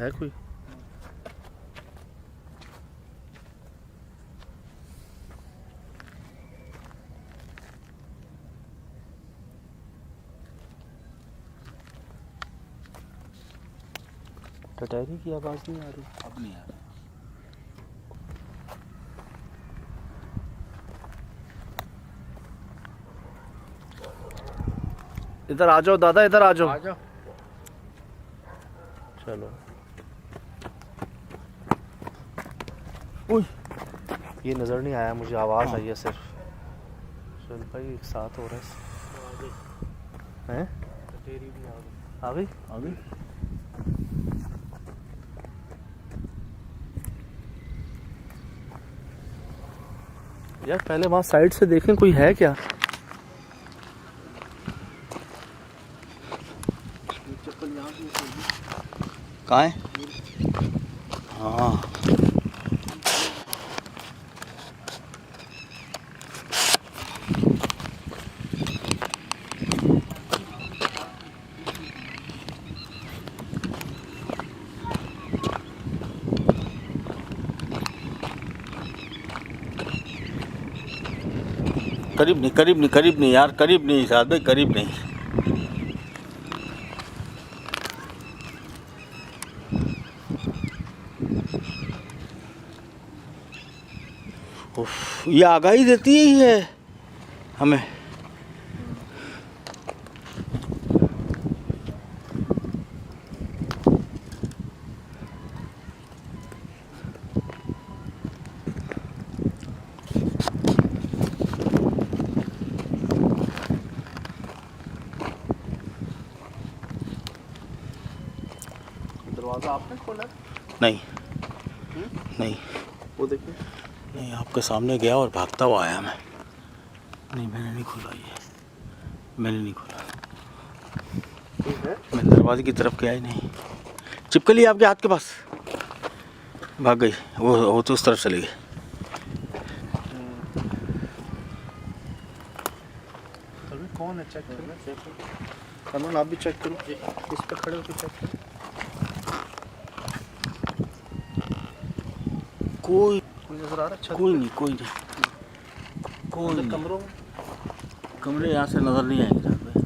है कोई? टटहरी की आवाज नहीं आ रही? अब नहीं आ रहा। इधर आ जाओ दादा, इधर आ जाओ। आ जाओ। चलो। उई, ये नज़र नहीं आया मुझे, आवाज़ आई है सिर्फ। चल भाई एक साथ हो रहा है। हैं? आ गई? आ गई। यार पहले वहाँ साइड से देखें कोई है क्या? कहाँ है? हाँ, करीब नहीं, करीब नहीं, करीब नहीं यार, करीब नहीं साहब भाई, करीब नहीं। उफ, ये आगाही देती ही है हमें। दरवाज़ा आपने खोला? नहीं नहीं, वो देखिए। नहीं, आपके सामने गया और भागता हुआ आया मैं। नहीं, मैंने नहीं खोला, ये मैंने नहीं खोला। ठीक है। मैं दरवाजे की तरफ गया ही नहीं। चिपकली आपके हाथ के पास, भाग गई वो तो उस तरफ चली गई। कौन है? चेक करो। सलमान आप भी चेक करो, इस पे खड़े होकर चेक करो। कोई नजर आ रहा है? कोई नहीं, कोई नहीं, कोई नहीं। कमरों में? कमरे यहाँ से नजर नहीं आएंगे साहब भाई।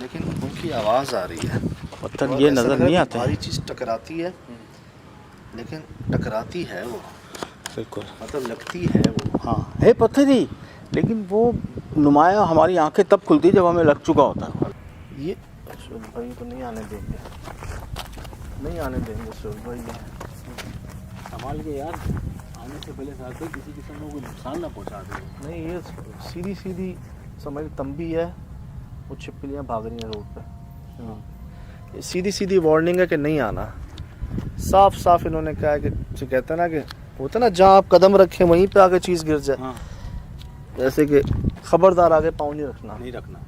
लेकिन उनकी आवाज़ आ रही है। पत्थर ये नजर नहीं आते। भारी चीज़ टकराती है, लेकिन टकराती है वो, बिल्कुल, मतलब लगती है वो। हाँ है पत्थर ही, लेकिन वो नुमाया हमारी आंखें तब खुलती जब हमें लग चुका होता है। ये सुन भाई तो नहीं आने देंगे, नहीं आने देंगे सुन भाई। ये संभाल के यार, आने से पहले साथ में किसी किस्म को कोई नुकसान ना पहुंचा दे। नहीं, ये सीधी सीधी समझ तंबी है, वो छिपकलियाँ भाग रही हैं रोड पे। ये सीधी सीधी वार्निंग है कि नहीं आना। साफ साफ इन्होंने कहा है कि जो कहते हैं ना कि होता है ना, जहाँ आप कदम रखें वहीं पे आगे चीज़ गिर जाए। हाँ, जैसे कि खबरदार आगे पाँव नहीं रखना। नहीं रखना।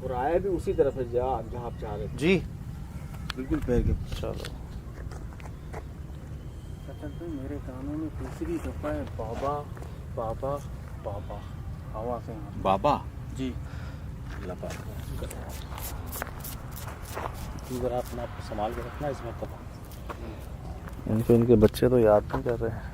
और आया भी उसी तरफ है जहाँ आप चाह रहे थे। जी बिल्कुल पैर के। चलो। तो मेरे कानों में तीसरी दफा है बाबा बाबा बाबा, हवा से बाबा जी। अल्लाह इधर आप अपना संभाल के रखना इसमें पता। इनको इनके बच्चे तो याद नहीं कर रहे हैं।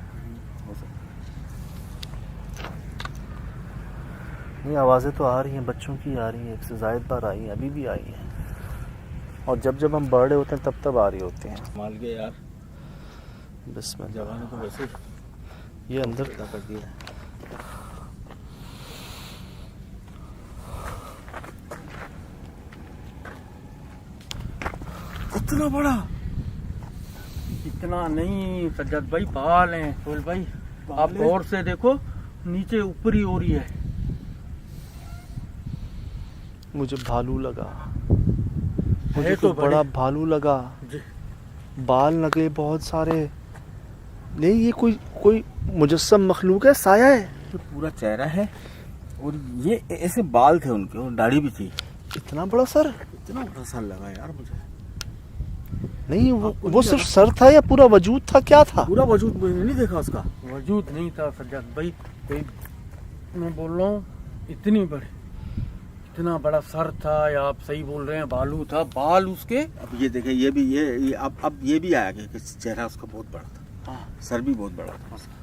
नहीं, आवाज़ें तो आ रही हैं, बच्चों की आ रही हैं, एक से ज़ायद बार आई हैं, अभी भी आई हैं। और जब जब हम बर्डे होते हैं तब तब आ रही होती हैं। संभाल के यार, बिस्मिल्लाह। जवान तो वैसे ये अंदर पैदा कर दिया है। इतना बड़ा? इतना नहीं सज्जद भाई, बाल हैं सोहेल भाई, आप गौर से देखो, नीचे ऊपरी हो रही है। मुझे भालू लगा, मुझे है तो तो बड़ा भालू लगा। जी। बाल लगे बहुत सारे। नहीं, ये कोई मुजस्सम मखलूक है, साया है। ये पूरा चेहरा है और ये ऐसे बाल थे उनके और दाढ़ी भी थी। इतना बड़ा सर? इतना बड़ा सर लगा यार मुझे। नहीं आपको वो नहीं सिर्फ लगा? सर था या पूरा वजूद था, क्या था? पूरा वजूद मैंने नहीं देखा उसका। वजूद नहीं था सज्जाद भाई, कोई मैं बोल रहा हूँ इतनी बड़ी, इतना बड़ा सर था, या आप सही बोल रहे हैं बालू था, बाल उसके। अब ये देखे, ये भी ये अब ये भी आया कि चेहरा उसका बहुत बड़ा था। हाँ सर भी बहुत बड़ा था उसका।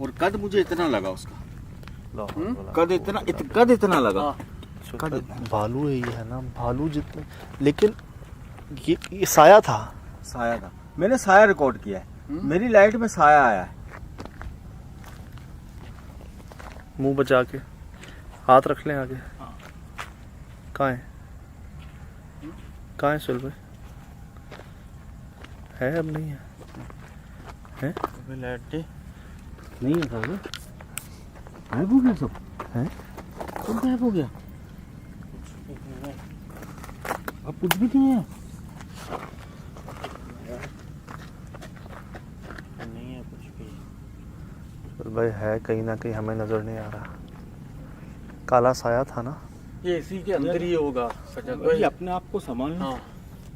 और कद मुझे इतना लगा उसका। कद इतना लगा। हाँ कद इतना। भालू ही है ना, भालू जितने, लेकिन ये साया था। साया था, मैंने साया रिकॉर्ड किया है। मेरी लाइट में साया आया है। मुंह बचा के हाथ रख लें आगे। कहाँ है, कहाँ है सुल भाई? है अब नहीं है? है लाइट नहीं है सर, गायब हो गया सब। है सब गायब हो गया, अब कुछ भी नहीं है। नहीं है कुछ भी। सुल भाई है कहीं ना कहीं, हमें नजर नहीं आ रहा। काला साया था ना? ये इसी के अंदर ही होगा सज्जाद भाई भाई। अपने आप को संभालना। हाँ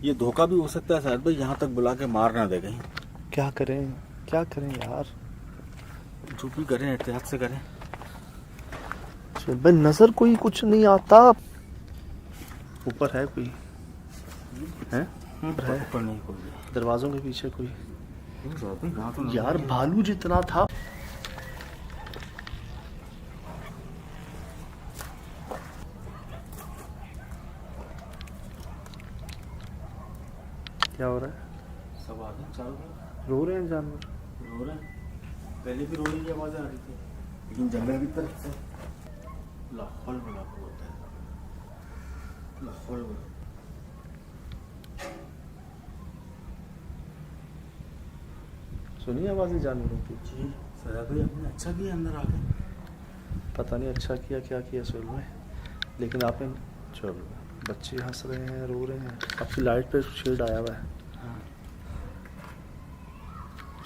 ये धोखा भी हो सकता है शायद भाई, यहाँ तक बुला के मार ना दे कहीं। क्या करें, क्या करें यार? जो भी करें एहतियात से करें। सुल भाई नजर कोई कुछ नहीं आता। ऊपर है कोई? है ऊपर है, ऊपर नहीं कोई। दरवाजों के पीछे कोई? यहाँ तो यार भालू जितना था। क्या हो रहा है? सब आ गए चारों तरफ, रो रहे हैं जानवर? रो रहे हैं। पहले भी रोने की आवाज़ें आ रही थी, लेकिन जंगल की तरफ से लाहौल बड़ा होता है। लाहौल बड़ा सुनिए आवाजें जानवरों की। जी सजा भाई, हमने अच्छा किया अंदर आ गए। पता नहीं अच्छा किया क्या किया सुल भाई, लेकिन आपने, चलो बच्चे हंस रहे हैं, रो रहे हैं, आपकी लाइट पे शेड आया हुआ है। हाँ।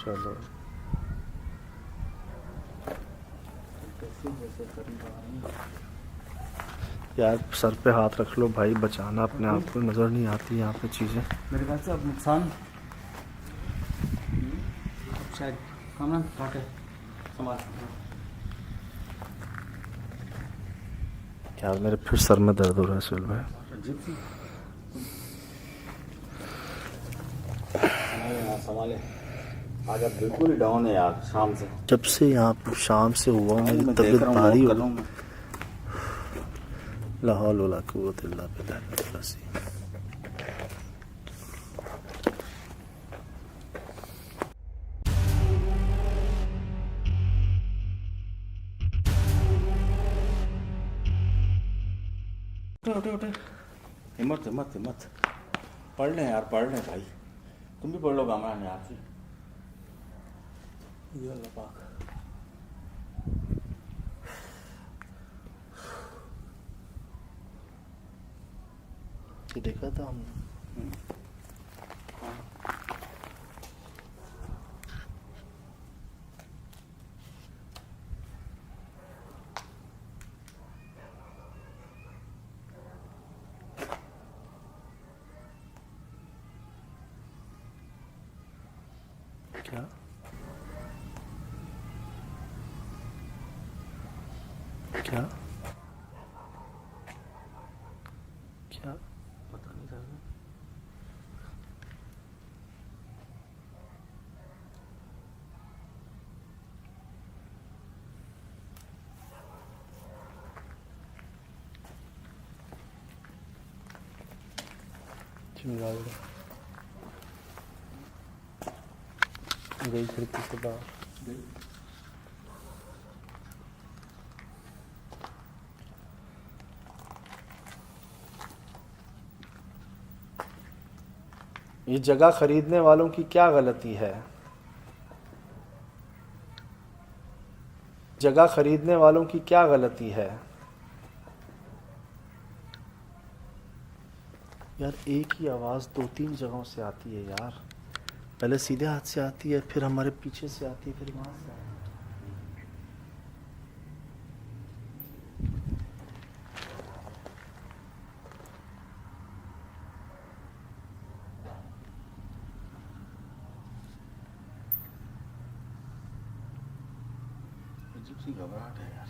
चलो कैसे जैसे करीब आ रही है। यार सर पे हाथ रख लो भाई, बचाना अपने आप को, नज़र नहीं आती यहाँ पे चीज़ें। मेरे ख्याल से अब नुकसान शायद कामरान काटे संभाल। यार मेरे फिर सर में दर्द हो रहा है सुल भाई। अजीब सी यार, संभाले। आज अब बिल्कुल ही डाउन है यार, शाम से। जब से यहाँ पे शाम से हुआ मेरी मैं तबीयत देख रहा हूँ, भारी नोट हो कर रहा हूँ मैं। ला हौल वला कुव्वत इल्ला बिल्लाह। उठे उठे, हिम्मत हिम्मत हिम्मत। पढ़ लें यार, पढ़ लें भाई। तुम भी पढ़ लो कामरान यार से। ये अल्लाह पाक। ये देखा था हमने। क्या क्या क्या पता नहीं सर। चिंगा गई खिड़की से बाहर। ये जगह खरीदने वालों की क्या गलती है? जगह खरीदने वालों की क्या गलती है? यार एक ही आवाज़ दो तीन जगहों से आती है यार। पहले सीधे हाथ से आती है, फिर हमारे पीछे से आती है, फिर वहाँ से आती है। सी घबराहट है यार।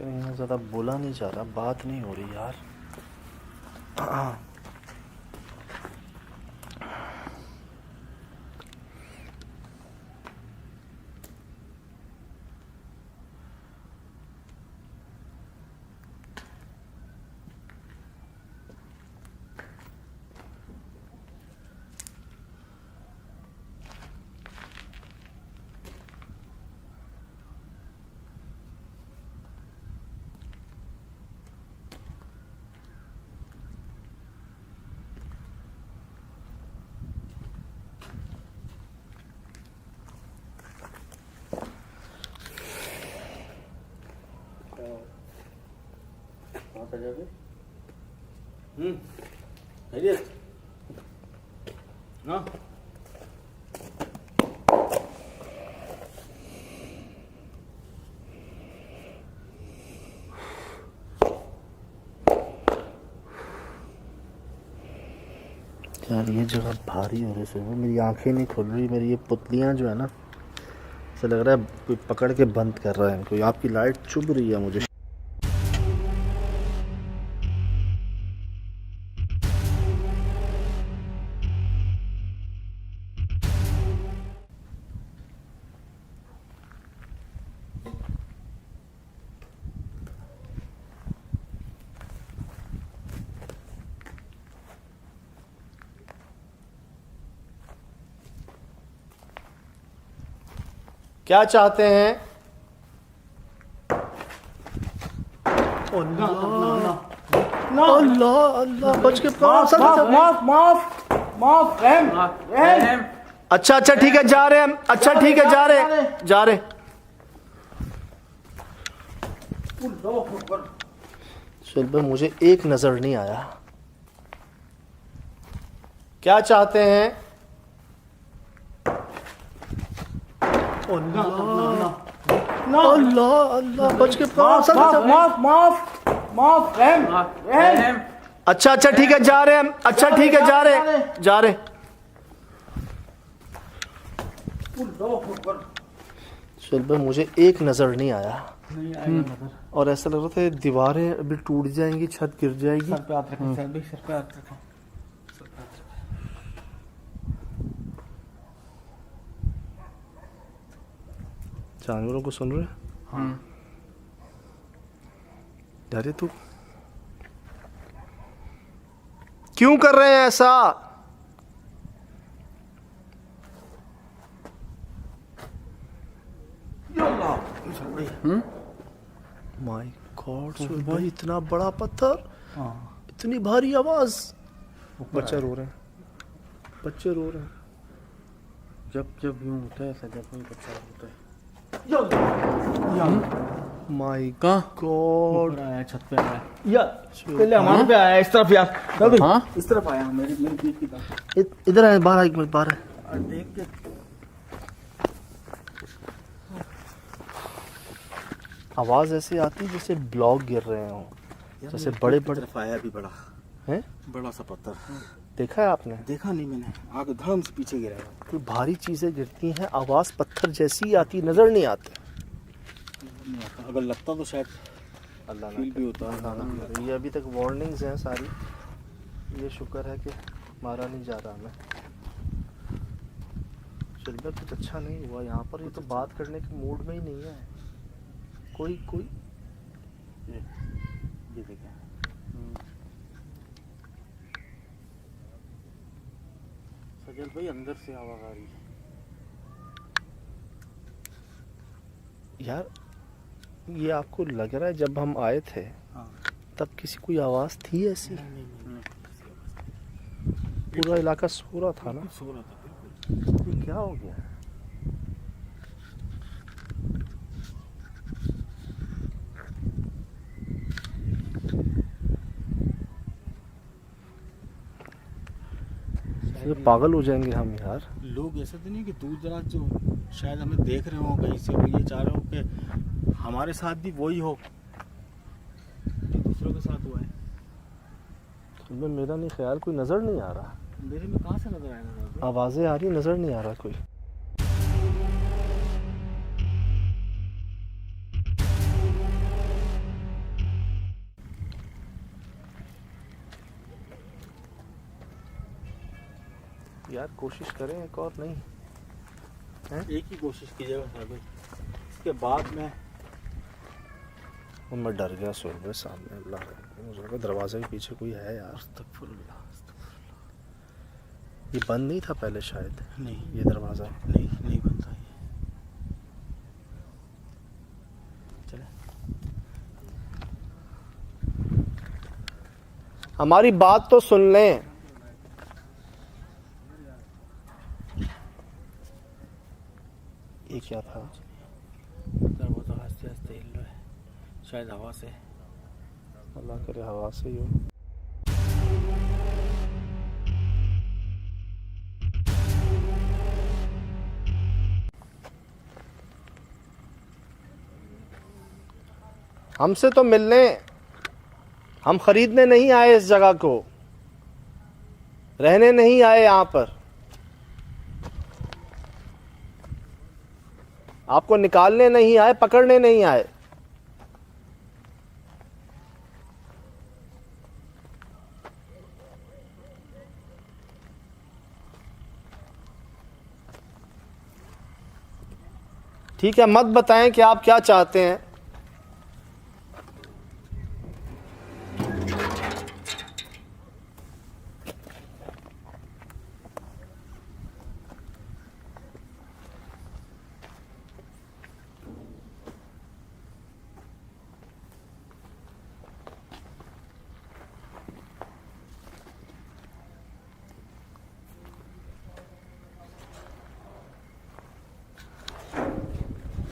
यहाँ ज़्यादा बोला नहीं जा रहा, बात नहीं हो रही यार। खैरियत? हाँ यार ये जगह भारी हो रही है, मेरी आंखें नहीं खुल रही, मेरी ये पुतलियां जो है ना, ऐसा लग रहा है कोई पकड़ के बंद कर रहा है इनको। आपकी लाइट चुभ रही है मुझे। क्या चाहते हैं? अल्लाह अल्लाह, बच के माफ रहम। अच्छा अच्छा ठीक है, जा रहे हैं हम। अच्छा ठीक है, जा रहे। चल भाई, मुझे एक नजर नहीं आया। क्या चाहते हैं? अल्लाह अल्लाह, बच के माफ रहम। अच्छा अच्छा ठीक है, जा रहे हैं हम। अच्छा ठीक है, जा रहे। चल भाई, मुझे एक नजर नहीं आया। और ऐसा लग रहा था दीवारें अभी टूट जाएंगी, छत गिर जाएगी। सर पे हाथ रखें, सर पे हाथ रखें। जानवरों को सुन रहे? हाँ। अरे तू क्यों कर रहे हैं ऐसा? माय गॉड भाई, इतना बड़ा पत्थर, इतनी भारी आवाज। बच्चे रो रहे हैं। जब यूं होता है ऐसा, जब कोई बच्चा होता है। माय कहाँ? गॉड, आया छत पे आया यार पहले हमारे पे आया, इस तरफ यार। हाँ? इस तरफ आया, मेरी पीठ की तरफ। इधर है, बाहर एक मिनट बाहर है। देख के आवाज ऐसी आती है जैसे ब्लॉक गिर रहे हो, जैसे बड़े आया भी बड़ा हैं। बड़ा सा पत्थर देखा है आपने? देखा नहीं मैंने, आगे धड़म से पीछे गिरा है। कोई भारी चीजें गिरती हैं, आवाज पत्थर जैसी ही आती, नजर नहीं आते। अगर लगता तो शायद अल्लाह फील भी होता है। ना, ये अभी तक वार्निंग्स हैं सारी। ये शुक्र है कि मारा नहीं जा रहा हमें। चल भाई, कुछ अच्छा नहीं हुआ यहाँ पर। ये तो बात करने के मूड में ही नहीं है कोई। ये देखें, सजल भाई अंदर से आवाज आ रही है। यार ये आपको लग रहा है जब हम आए थे हाँ। तब किसी कोई आवाज थी ऐसी? पूरा इलाका सो रहा था ना? सो रहा था। ये क्या हो गया? ये पागल हो जाएंगे हम यार। लोग ऐसे तो नहीं कि दूर दराज जो शायद हमें देख रहे हो कहीं से, वो ये चाह रहे हो कि हमारे साथ भी वही हो। दूसरों के साथ हुआ है। तो मेरा नहीं ख्याल, कोई नज़र नहीं आ रहा। मेरे में कहाँ से नजर आएगा? आवाज़ें आ रही, नज़र नहीं आ रहा कोई। यार कोशिश करें एक और, नहीं एक ही कोशिश कीजिएगा साहब, इसके बाद में मैं डर गया। सुर में सामने अल्लाह, मुझे लगा दरवाजे के पीछे कोई है यार। अस्तगफुरुल्लाह। ये बंद नहीं था पहले शायद, नहीं ये दरवाज़ा। नहीं बनता ये। चले हमारी बात तो सुन लें। ये क्या था? दरवाजा आस्ते आस्ते हिल रहा है, शायद हवा से। अल्लाह करे हवा से ही हो। हमसे तो मिलने, हम खरीदने नहीं आए इस जगह को, रहने नहीं आए यहां पर। आपको निकालने नहीं आए, पकड़ने नहीं आए। ठीक है, मत बताएं कि आप क्या चाहते हैं।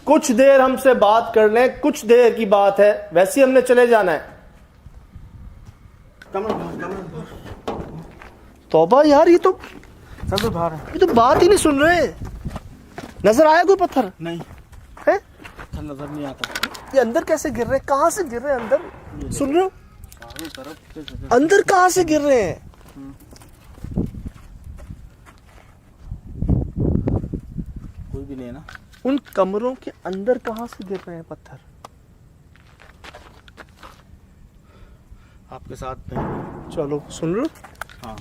कुछ देर हमसे बात कर लें, कुछ देर की बात है, वैसे ही हमने चले जाना है। कमर तौबा यार, ये तो बाहर है। ये तो बात ही नहीं सुन रहे। नजर आया कोई पत्थर नहीं है? नजर नहीं आता। ये अंदर कैसे गिर रहे हैं? कहां से गिर रहे हैं अंदर? सुन रहे हो? चारों तरफ से अंदर कहां से गिर रहे हैं? कोई भी नहीं है ना। उन कमरों के अंदर कहां से गिर रहे हैं पत्थर? आपके साथ में। चलो, सुन रहे हो? हाँ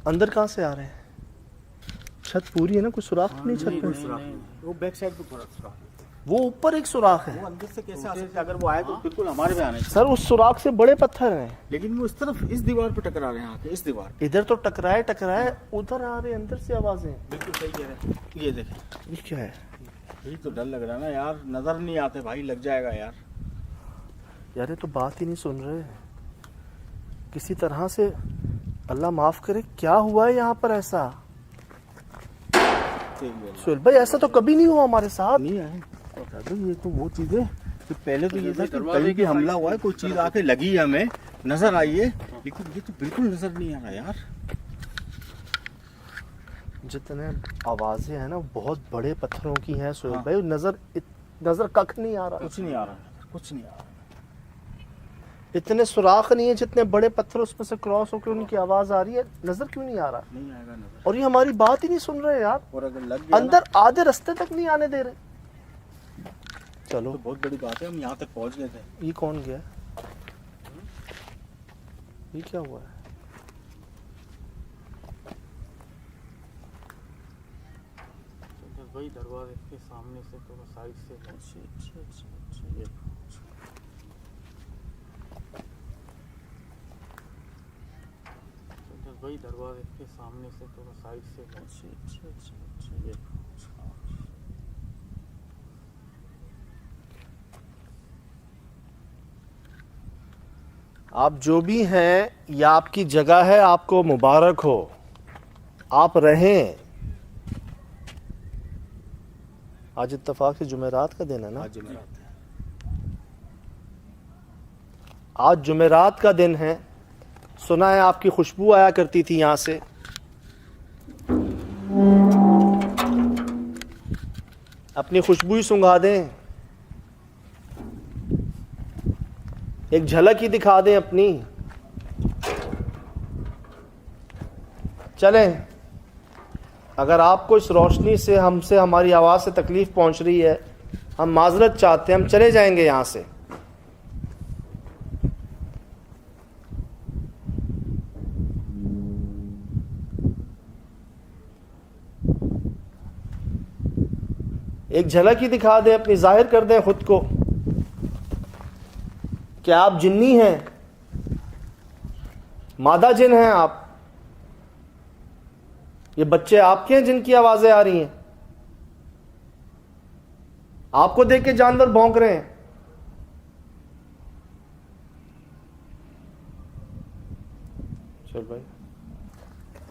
अंदर कहां से आ रहे हैं? छत पूरी है ना, कोई सुराख तो नहीं छत में? वो बैक साइड पे थोड़ा सुराख है। वो ऊपर एक सुराख है। वो अंदर से कैसे आ सकता है? अगर वो आए तो बिल्कुल हमारे पे आने चाहिए। सर उस सुराख से बड़े पत्थर हैं। लेकिन वो इस तरफ इस दीवार पे टकरा रहे हैं आके, इस दीवार। इधर तो टकराए, उधर आ रहे हैं अंदर से आवाजें। बिल्कुल सही कह रहे हैं। ये देखें, ये क्या है यही तो डर लग रहा है ना यार। नजर नहीं आते भाई, लग जाएगा यार। यार? ये तो बात ही नहीं सुन रहे। किसी तरह से अल्लाह माफ करे, क्या हुआ है यहाँ पर ऐसा? सुहेल भाई, ऐसा तो कभी नहीं हुआ हमारे साथ। नहीं आए तो ये तो वो चीज है कि पहले तो ये था कि कहीं भी हमला हुआ है, कोई चीज आके लगी है, हमें नजर आई है, लेकिन ये तो बिल्कुल नजर नहीं आ रहा यार। जितने आवाजें हैं ना, बहुत बड़े पत्थरों की हैं सुहेल हाँ। भाई। नजर कख नहीं आ रहा। कुछ नहीं आ रहा, कुछ नहीं आ रहा। इतने सुराख नहीं है जितने बड़े पत्थर उसमें से क्रॉस होकर उनकी आवाज आ रही है। नजर क्यों नहीं आ रहा? नहीं आएगा नजर। और ये हमारी बात ही नहीं सुन रहे यार। और अगर लग गया अंदर आधे रास्ते तक नहीं आने दे रहे। चलो, तो बहुत बड़ी बात है, हम यहाँ तक पहुँच गए थे। ये कौन गया? ये क्या हुआ है? भाई दरवाजे के सामने से तो साइड से। अच्छा ये भाई दरवाजे के सामने से तो साइड से। अच्छा ये आप जो भी हैं, ये आपकी जगह है, आपको मुबारक हो, आप रहें। आज इत्तेफाक से जुमेरात का दिन है ना? आज जुमेरात है। आज जुमेरात का दिन है। सुना है आपकी खुशबू आया करती थी यहाँ से। अपनी खुशबू ही सूंघा दें, एक झलक ही दिखा दें अपनी। चलें, अगर आपको इस रोशनी से, हमसे, हमारी आवाज़ से तकलीफ पहुंच रही है, हम माजरत चाहते हैं, हम चले जाएंगे यहां से। एक झलक ही दिखा दें अपनी, जाहिर कर दें खुद को कि आप जिन्नी हैं, मादा जिन हैं आप। ये बच्चे आपके हैं जिनकी आवाजें आ रही हैं, आपको देख के जानवर भौंक रहे हैं। चल भाई,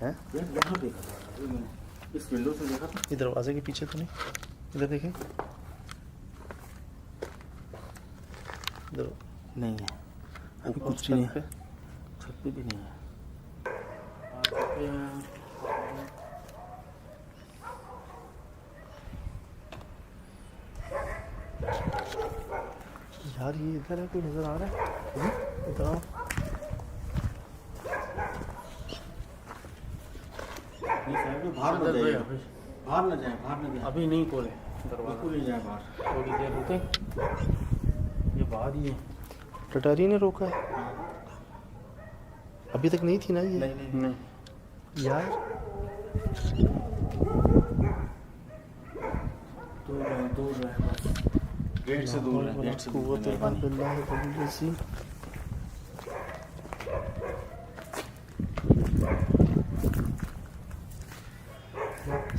हैं? यहाँ देखा था अभी मैंने, इस विंडो से देखा था। ये दरवाजे के पीछे तो नहीं? इधर देखें, इधर नहीं है, अभी ऊपर कुछ नहीं छत पे। है, छत पे भी नहीं है। यार ये इधर है, कोई नजर आ रहा है? इधर आओ। नहीं साहब, तो बाहर न जाइए, बाहर न जाए, बाहर न जाए, अभी नहीं खोले दरवाजा, बिल्कुल नहीं जाए बाहर। थोड़ी देर रुके, ये बाहर ही है। टटारी ने रोका है? अभी तक नहीं थी ना ये? नहीं नहीं नहीं, यार दूर रहे बस, गेट से दूर रहे, गेट से दूर रहे।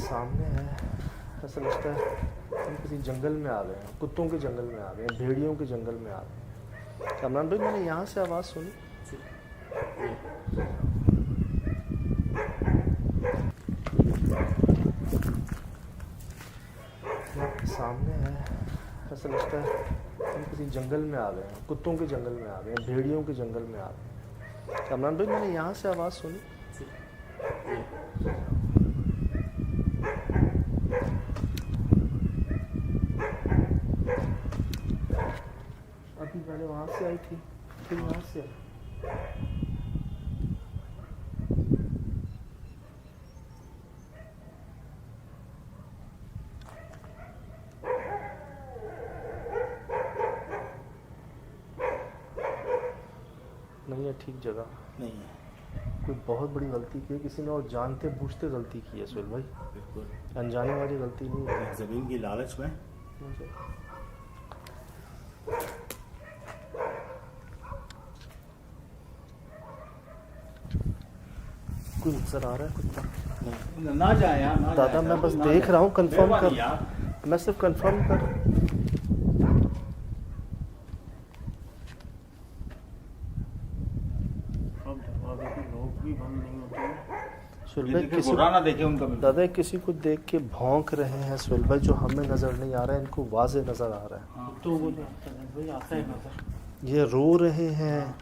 सामने है, ऐसा लगता है हम किसी जंगल में आ गए हैं, कुत्तों के जंगल में आ गए हैं, भेड़ियों के जंगल में आ गए हैं। कमरान भाई, मैंने यहाँ से आवाज़ सुनी। सामने है, ऐसा लगता है हम किसी जंगल में आ गए हैं, कुत्तों के जंगल में आ गए हैं, भेड़ियों के जंगल में आ गए हैं। कमरान भाई, मैंने यहाँ से आवाज़ सुनी। अभी पहले वहाँ से आई थी, फिर यहाँ से आई। नहीं है ठीक जगह, नहीं है, कोई बहुत बड़ी गलती की है किसी ने, और जानते बूझते गलती की है सुहेल भाई, बिल्कुल अनजाने वाली गलती नहीं है। जमीन की लालच में। कोई नजर आ रहा है कुत्ता? नहीं, ना जाए यार, ना दादा जाए, मैं बस ना देख जाए। रहा हूँ, कंफर्म मेहरबानी कर, यार। मैं सिर्फ कंफर्म कर। अब दरवाजे की लॉक भी बंद नहीं होती है। सुहेल ये भाई देखे, किसी, बुरा ना देखे उनका बिल्कुल। दादा किसी को देख के भौंक रहे हैं सुहेल भाई, जो हमें नजर नहीं आ रहा है, इनको वाजे नजर आ रहा है। हाँ, तो वो तो भाई आता है नजर। ये रो रहे हैं,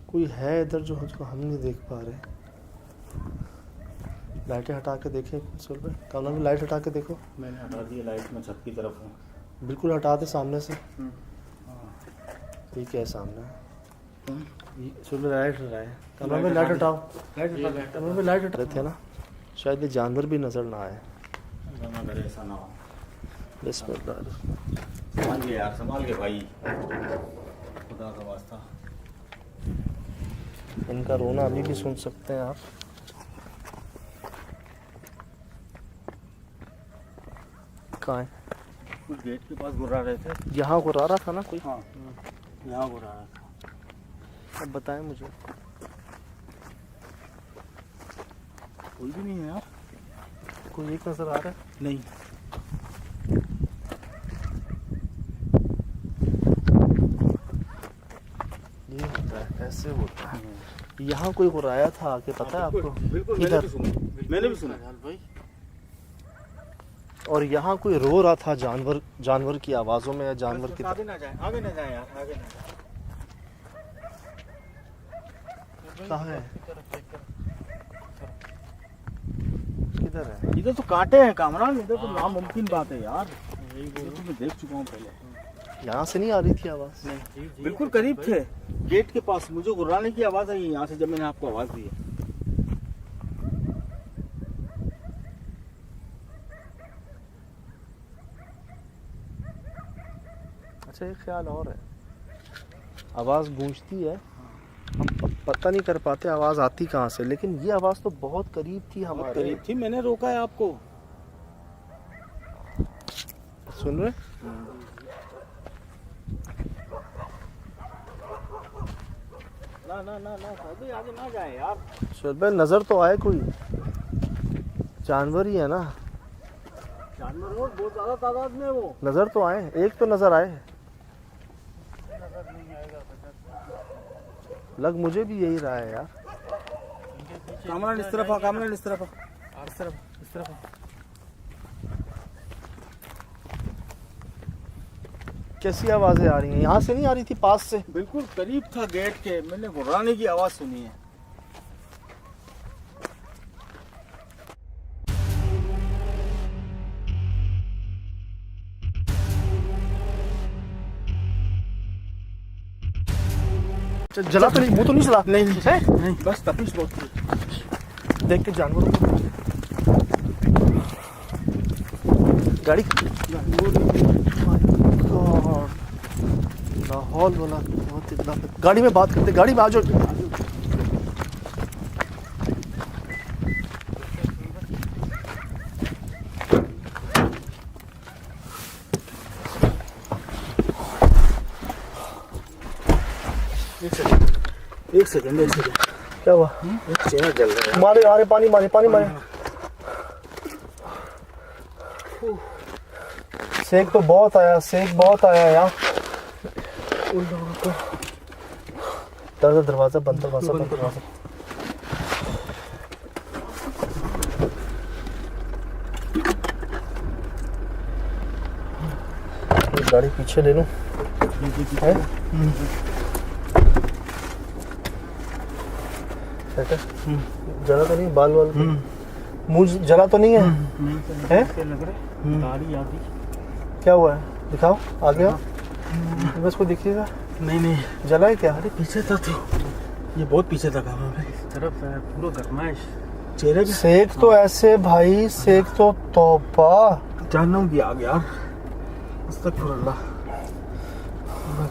कोई है इधर जो हम नहीं देख पा रहे। लाइटें हटा के देखें सुहेल भाई, कमरा में लाइट हटा के देखो। मैंने हटा दी लाइट, में छत की तरफ हूँ। बिल्कुल हटा दे सामने से। हाँ। ठीक है सामने तुम? सुहेल भाई लाइट हटाए, कमरा में लाइट हटाओ, लाइट कमरे में लाइट हटा रहे थे ना, शायद ये जानवर भी नजर ना आए। ना करे, ऐसा ना हो। बिस्मिल्लाह। संभाल के यार, संभाल के भाई, खुदा का वास्ता। इनका रोना अभी भी सुन सकते हैं आप। कहाँ है? कुछ गेट के पास घुरा रहे थे। यहाँ गुर्रा रहा था ना कोई? हाँ, यहाँ घुरा रहा था। अब बताएं मुझे। कोई भी नहीं है यार। कोई एक नजर आ रहा है? नहीं, ये होता है, ऐसे होता है। यहाँ कोई गुर्राया था आके, पता है आपको? बिल्कुल इधर। मैंने भी सुना। भाई और यहाँ कोई रो रहा था, जानवर की आवाजों में, या जानवर की आगे ना जाए, आगे ना जाए यार, आगे ना जाए। कहाँ है? किधर है? इधर तो कांटे हैं कामरान, इधर तो नामुमकिन बात है यार। तो मैं देख चुका हूँ पहले। यहाँ से नहीं आ रही थी आवाज? बिल्कुल करीब थे, गेट के पास। मुझे गुर्राने की आवाज आई यहाँ से जब मैंने आपको आवाज दी है। अच्छा, एक ख्याल और है, आवाज गूंजती है, हम पता नहीं कर पाते आवाज आती कहाँ से, लेकिन ये आवाज तो बहुत करीब थी बहुत हमारे। करीब थी, मैंने रोका है आपको। सुन रहे? ना ना ना ना साहब, आगे ना जाए यार। शोएब भाई, नजर तो आए, कोई जानवर ही है ना? जानवर हो, बहुत ज्यादा तादाद में है वो। नजर तो आए, एक तो नजर आए। लग मुझे भी यही रहा है यार। कामरान इस तरफ आ, कामरान इस तरफ आ, इस तरफ इस तरफ आ। कैसी आवाजें आ रही हैं? यहाँ से नहीं आ रही थी, पास से? बिल्कुल करीब था गेट के, मैंने गुर्राने की आवाज सुनी है। जला तो नहीं, मुंह तो नहीं जला? नहीं है? नहीं, बस तपिश बहुत थी। देख के जानवरों को गाड़ी लाहौल वाला बहुत इतना। गाड़ी में बात करते, गाड़ी में आ जाओ। एक सेकंड क्या हुआ? चेहरा जल रहा है। मारे, आ रहे, पानी मारे, पानी मारे। सेक तो बहुत आया, सेक बहुत आया यार। दरवाजा बंद, दरवाजा बंद, दरवाजा। गाड़ी पीछे ले लूं? है? जला तो नहीं? बाल वाल मुंह जला तो नहीं है? हैं? लग रहा है गाड़ी आ गई। क्या हुआ है? दिखाओ, आगे आओ, बस को दिखिएगा। नहीं नहीं, जला है क्या? अरे पीछे था तो, ये बहुत पीछे था काम है। इस तरफ है पूरा गरमाइश। चेहरे पे सेक तो ऐसे भाई, सेक तो तौबा। जानम भी आ गया। अस्तगफुरुल्लाह।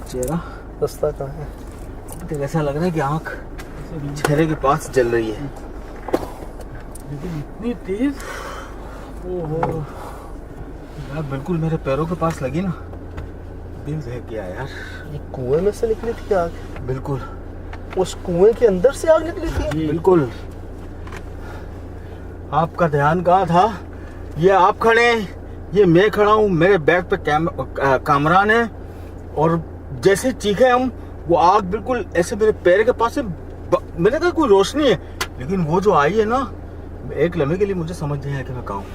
चेहरा रास्ता कहाँ है? तो ऐसा लग रहा है कि आँख चेहरे के पास जल रही है, लेकिन इतनी तेज। ओहो यार, बिल्कुल मेरे पैरों के पास लगी ना, दिल दहक गया यार। ये कुएं में से निकली थी आग? बिल्कुल उस कुएं के अंदर से आग निकली थी? बिल्कुल। आपका ध्यान कहाँ था? ये आप खड़े हैं, ये मैं खड़ा हूँ, मेरे बैक पे कामरान है, और जैसे चीखे हम, वो आग बिल्कुल ऐसे मेरे पैर के पास से। मैंने कहा कोई रोशनी है, लेकिन वो जो आई है ना, एक लम्हे के लिए मुझे समझ नहीं आया कि मैं कहाँ हूँ।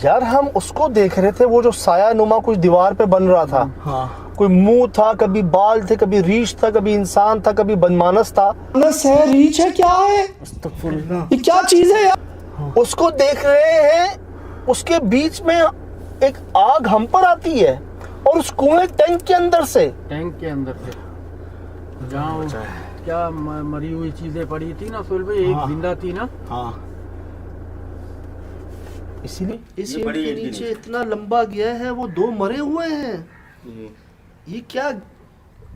यार हम उसको देख रहे थे, वो जो साया नुमा कुछ दीवार पे बन रहा था। हाँ, कोई मुंह था, कभी बाल थे, कभी रीछ था, कभी इंसान था, कभी बनमानस था। मानस है, रीछ है, क्या है? ये क्या चीज है यार? उसको देख रहे हैं, उसके बीच में एक आग हम पर आती है, और उस कुएं टैंक के अंदर से। टैंक के अंदर से जहाँ क्या मरी हुई चीजें पड़ी थी ना सोहेल भाई, एक हाँ। जिंदा थी ना। हाँ, इसीलिए इस ये ईंट बड़ी के ईंट के नीचे नीचे। इतना लंबा गया है, वो दो मरे हुए हैं। ये क्या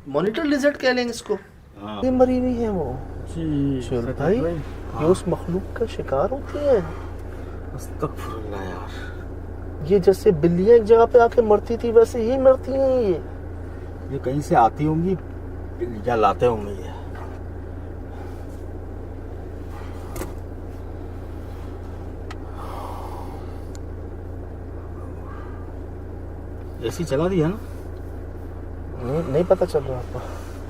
मॉनिटर लिजर्ड कह लेंगे इसको? हाँ। ये मरी हुई है वो। जी शोएब सच भाई, भाई। ये उस मखलूक का शिकार होती है। अस्तगफुरुल्लाह यार, ये जैसे बिल्लियां एक जगह पे आके मरती थी, वैसे ही मरती हैं ये कहीं से आती होंगी या लाते होंगे ये। एसी चला दिया ना? नहीं पता चल रहा आपको?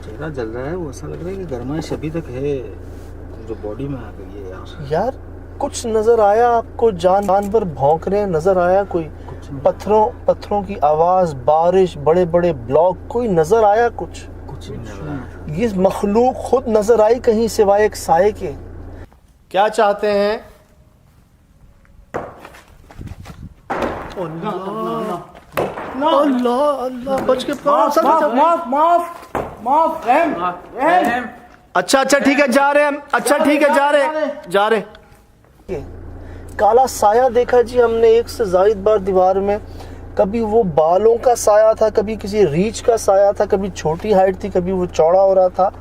चेहरा जल रहा है, वो ऐसा लग रहा है कि गर्माइश अभी तक है जो बॉडी में आ गई है यार। यार कुछ नजर आया आपको? जानवर भौंक रहे हैं, नजर आया कोई? कुछ नहीं, पत्थरों की आवाज, बारिश, बड़े बड़े ब्लॉक, कोई नजर आया कुछ? कुछ कुछ नहीं लग रहा है। ये मखलूक खुद नजर आई कहीं सिवाय एक साए के? क्या चाहते हैं? अल्लाह अल्लाह बच के माफ रहम। अच्छा ठीक है, जा रहे हैं हम। अच्छा ठीक है, जा रहे। काला साया देखा जी हमने एक से जायद बार दीवार में। कभी वो बालों का साया था, कभी किसी रीछ का साया था, कभी छोटी हाइट थी, कभी वो चौड़ा हो रहा था।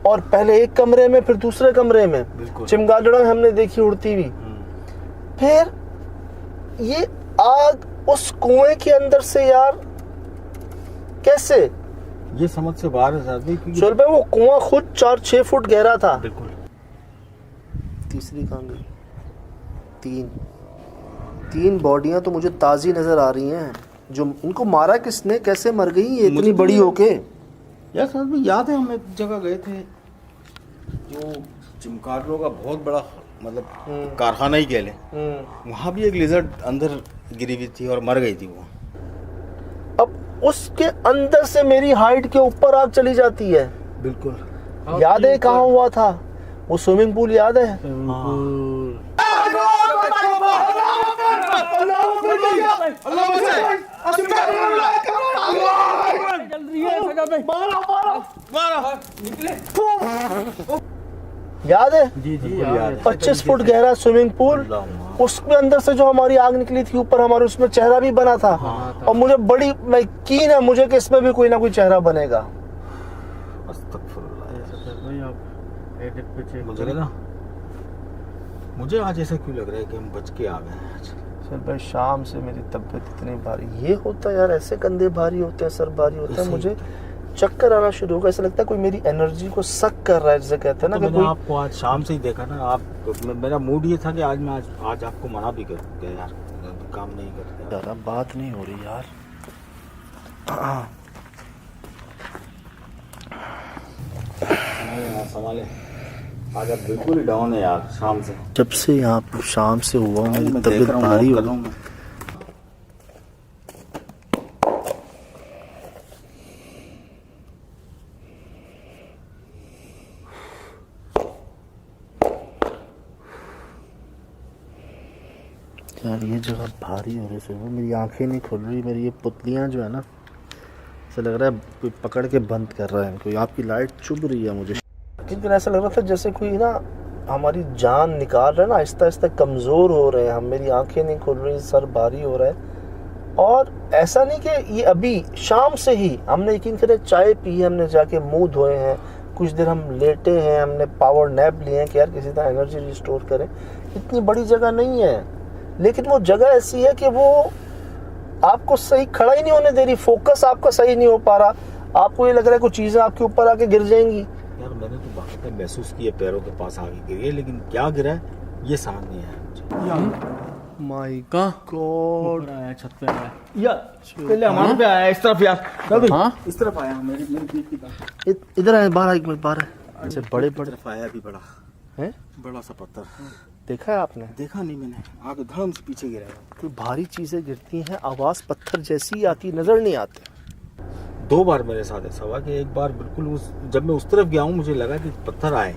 और पहले एक कमरे में, फिर दूसरे कमरे में चिमगादड़ हमने देखी उड़ती हुई। फिर ये आग उस कुएं के अंदर से यार कैसे? ये समझ से बाहर है चल भाई, वो कुआं खुद 4-6 फुट गहरा था। बिल्कुल। तीसरी कहाँ गई? तीन बॉडियां तो मुझे ताजी नजर आ रही हैं। जो उनको मारा किसने, कैसे मर गई ये इतनी बड़ी होके? यार साहब भी याद है, हम एक जगह गए थे जो चिमगादड़ों का बहुत बड़ा मतलब कारखाना ही कह लें। वहाँ भी एक लिजर्ड अंदर गिरी हुई थी और मर गई थी वो। अब उसके अंदर से मेरी हाइट के ऊपर आग चली जाती है। बिल्कुल। याद है कहाँ हुआ था वो स्विमिंग पूल? याद है? याद है? जी 25 फुट गहरा स्विमिंग पूल, उसके अंदर से जो हमारी आग निकली थी ऊपर, हमारे उसमें चेहरा भी बना था। और मुझे बड़ी यकीन है मुझे कि इसमें भी कोई ना कोई चेहरा बनेगा। मुझे आज ऐसा क्यों लग रहा है कि हम बच के आ गए आज। सर भाई शाम से मेरी तबीयत इतनी भारी, ये होता है यार, ऐसे कंधे भारी होते हैं, सर भारी होता है, मुझे चक्कर आना शुरू होगा। ऐसा लगता है कोई मेरी एनर्जी को सक कर रहा है, जैसे कहते हैं ना। तो मैंने आपको आज शाम से ही देखा ना, आप मेरा मूड ये था कि आज मैं आज आपको मना भी कर गया यार, काम नहीं करते यार। अब बात नहीं हो रही यार। संभाले, आज आप बिल्कुल ही डाउन है यार शाम से। जब से यहाँ शाम से हुआ मेरी तबीयत भारी हो गई। यार ये जगह भारी हो रही है, मेरी आंखें नहीं खुल रही। मेरी ये पुतलियाँ जो है ना, ऐसा लग रहा है कोई पकड़ के बंद कर रहा है इनको। आपकी लाइट चुभ रही है मुझे, लेकिन ऐसा लग रहा था जैसे कोई ना हमारी जान निकाल रहा है ना, आहिस्ता आहिस्ता कमज़ोर हो रहे हैं हम। मेरी आंखें नहीं खुल रही, सर भारी हो रहा है। और ऐसा नहीं कि ये अभी शाम से ही हमने यकीन करें चाय पी है, हमने जाके मुंह धोए हैं, कुछ देर हम लेटे हैं, हमने पावर नैप लिए हैं कि यार किसी तरह एनर्जी रिस्टोर करें। इतनी बड़ी जगह नहीं है, लेकिन वो जगह ऐसी है कि वो आपको सही खड़ा ही नहीं होने दे रही। फोकस आपका सही नहीं हो पा रहा। आपको ये लग रहा है कुछ चीज़ें आपके ऊपर आके गिर जाएंगी। यार मैंने तो बाकायदा महसूस किया पैरों के पास आगे गिरी है, लेकिन क्या गिरा है ये समझ नहीं आया मुझे। माय गॉड, छत पे आया यार, पहले हमारे पे आया इस तरफ यार। हाँ? इस तरफ आया मेरी पीठ की तरफ। इधर आए, बाहर एक मिनट बाहर। अच्छा, बड़े तरफ आया भी बड़ा है, बड़ा सा पत्थर देखा है आपने? देखा नहीं मैंने, आगे धड़म से पीछे गिरा है। कोई भारी चीजें गिरती हैं, आवाज पत्थर जैसी आती, नजर नहीं आते। 2 बार मेरे साथ ऐसा हुआ कि एक बार बिल्कुल जब मैं उस तरफ गया हूँ मुझे लगा कि पत्थर आए,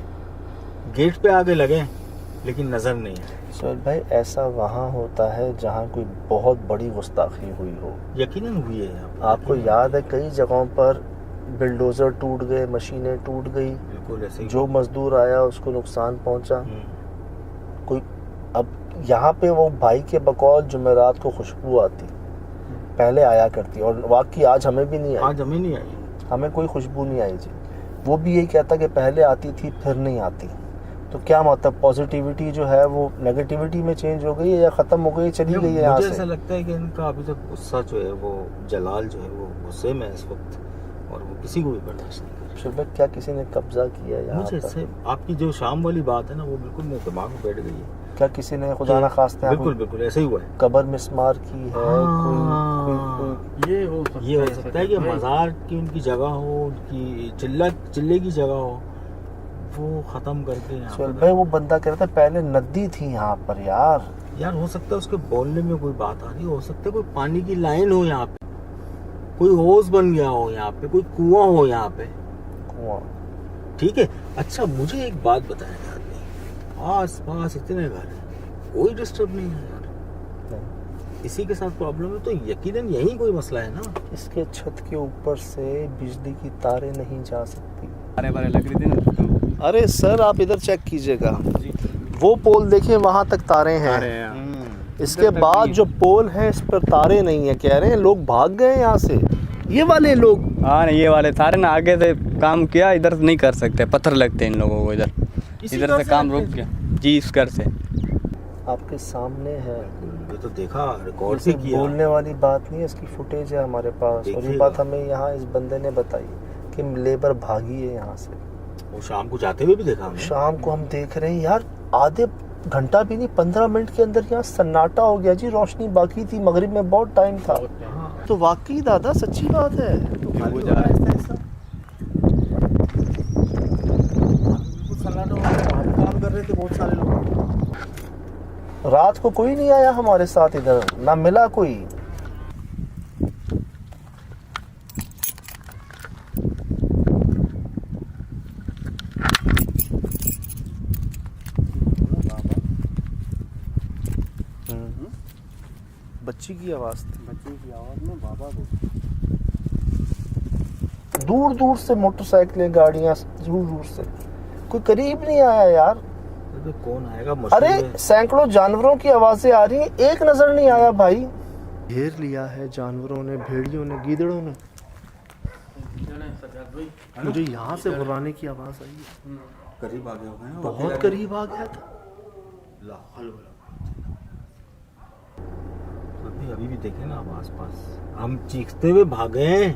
गेट पे आगे लगे, लेकिन नजर नहीं है। सर भाई ऐसा वहाँ होता है जहाँ कोई बहुत बड़ी गुस्ताखी हुई हो। यकीनन हुई है। आपको याद है कई जगहों पर बिल्डोजर टूट गए, मशीनें टूट गई, बिल्कुल ऐसे ही। जो मजदूर आया उसको नुकसान पहुंचा। कोई अब यहाँ पे वो भाई के बकौल जुमेरात को खुशबू आती, पहले आया करती, और वाकई आज हमें भी नहीं आई। आज हमें नहीं आई, हमें कोई खुशबू नहीं आई जी। वो भी यही कहता कि पहले आती थी फिर नहीं आती। तो क्या मतलब पॉजिटिविटी जो है वो नेगेटिविटी में चेंज हो गई है या खत्म हो गई, चली गई है यहाँ मुझे से? ऐसा लगता है कि इनका अभी तक गुस्सा जो है वो जलाल जो है वो गुस्से में इस वक्त, और वो किसी को भी बर्दाश्त नहीं कर शुभ, क्या किसी ने कब्जा किया यहाँ मुझे पर? इससे आपकी जो शाम वाली बात है ना वो बिल्कुल मेरे दिमाग में बैठ गई है। क्या किसी ने खुदा ना खास्ते बिल्कुल बिल्कुल ऐसे ही हुआ है। कबर मिस्मार की है? कोई ये हो सकता है कि मज़ार की उनकी जगह हो, उनकी चिल्ले की जगह हो, वो खत्म करके यहाँ चल भाई वो बंदा कह रहा था पहले नदी थी यहाँ पर। यार हो सकता है उसके बोलने में कोई बात आ रही हो सकता है कोई पानी की लाइन हो यहाँ पे, कोई होज बन गया हो यहाँ पे, कोई कुआं हो यहाँ पे। वहाँ। ठीक है। अच्छा मुझे एक बात बताएं आदमी, आस पास इतने घर हैं, कोई डिस्टर्ब नहीं है यार। नहीं। इसी के साथ प्रॉब्लम है तो यकीनन यही कोई मसला है ना। इसके छत के ऊपर से बिजली की तारें नहीं जा सकती। बारे बारे लग रही थी ना। अरे सर आप इधर चेक कीजिएगा, वो पोल देखिए वहां तक तारें हैं। इसके बाद जो पोल है इस पर तारे नहीं है। कह रहे हैं लोग भाग गए यहाँ से, ये वाले लोग। हाँ ये वाले तारे ना आगे से काम किया, इधर नहीं कर सकते, पत्थर लगते हैं इन लोगों को इधर से काम रुक गया जी इस घर से। आपके सामने है, ये तो देखा, रिकॉर्ड इसे भी किया। बोलने वाली बात नहीं है, इसकी फुटेज है हमारे पास। और ये देखिएगा। बात हमें यहाँ इस बंदे ने बताई कि लेबर भागी है यहाँ से। वो शाम को जाते हुए भी देखा हमने। शाम को हम देख रहे हैं यार, आधे घंटा भी नहीं 15 मिनट के अंदर यहाँ सन्नाटा हो गया जी। रोशनी बाकी थी, मगरिब में बहुत टाइम था। तो वाकई दादा सच्ची बात है। तो वो जा रहा है। काम कर रहे थे बहुत सारे लोग। रात को कोई नहीं आया हमारे साथ इधर, ना मिला कोई। बच्ची की आवाज थी। बच्चे की आवाज में बाबा को दूर दूर से मोटरसाइकिलें, गाड़ियां, दूर दूर से, कोई करीब नहीं आया यार। तो कौन आएगा? अरे सैकड़ों जानवरों की आवाजें आ रही हैं, एक नजर नहीं आया भाई। घेर लिया है जानवरों ने, भेड़ियों ने, गीदड़ों ने। मुझे यहाँ से बुलाने की आवाज आई है। करीब आ गए होंगे ना, बहुत करीब आ गया था। अभी भी देखे ना आप आसपास, हम चीखते हुए भागे हैं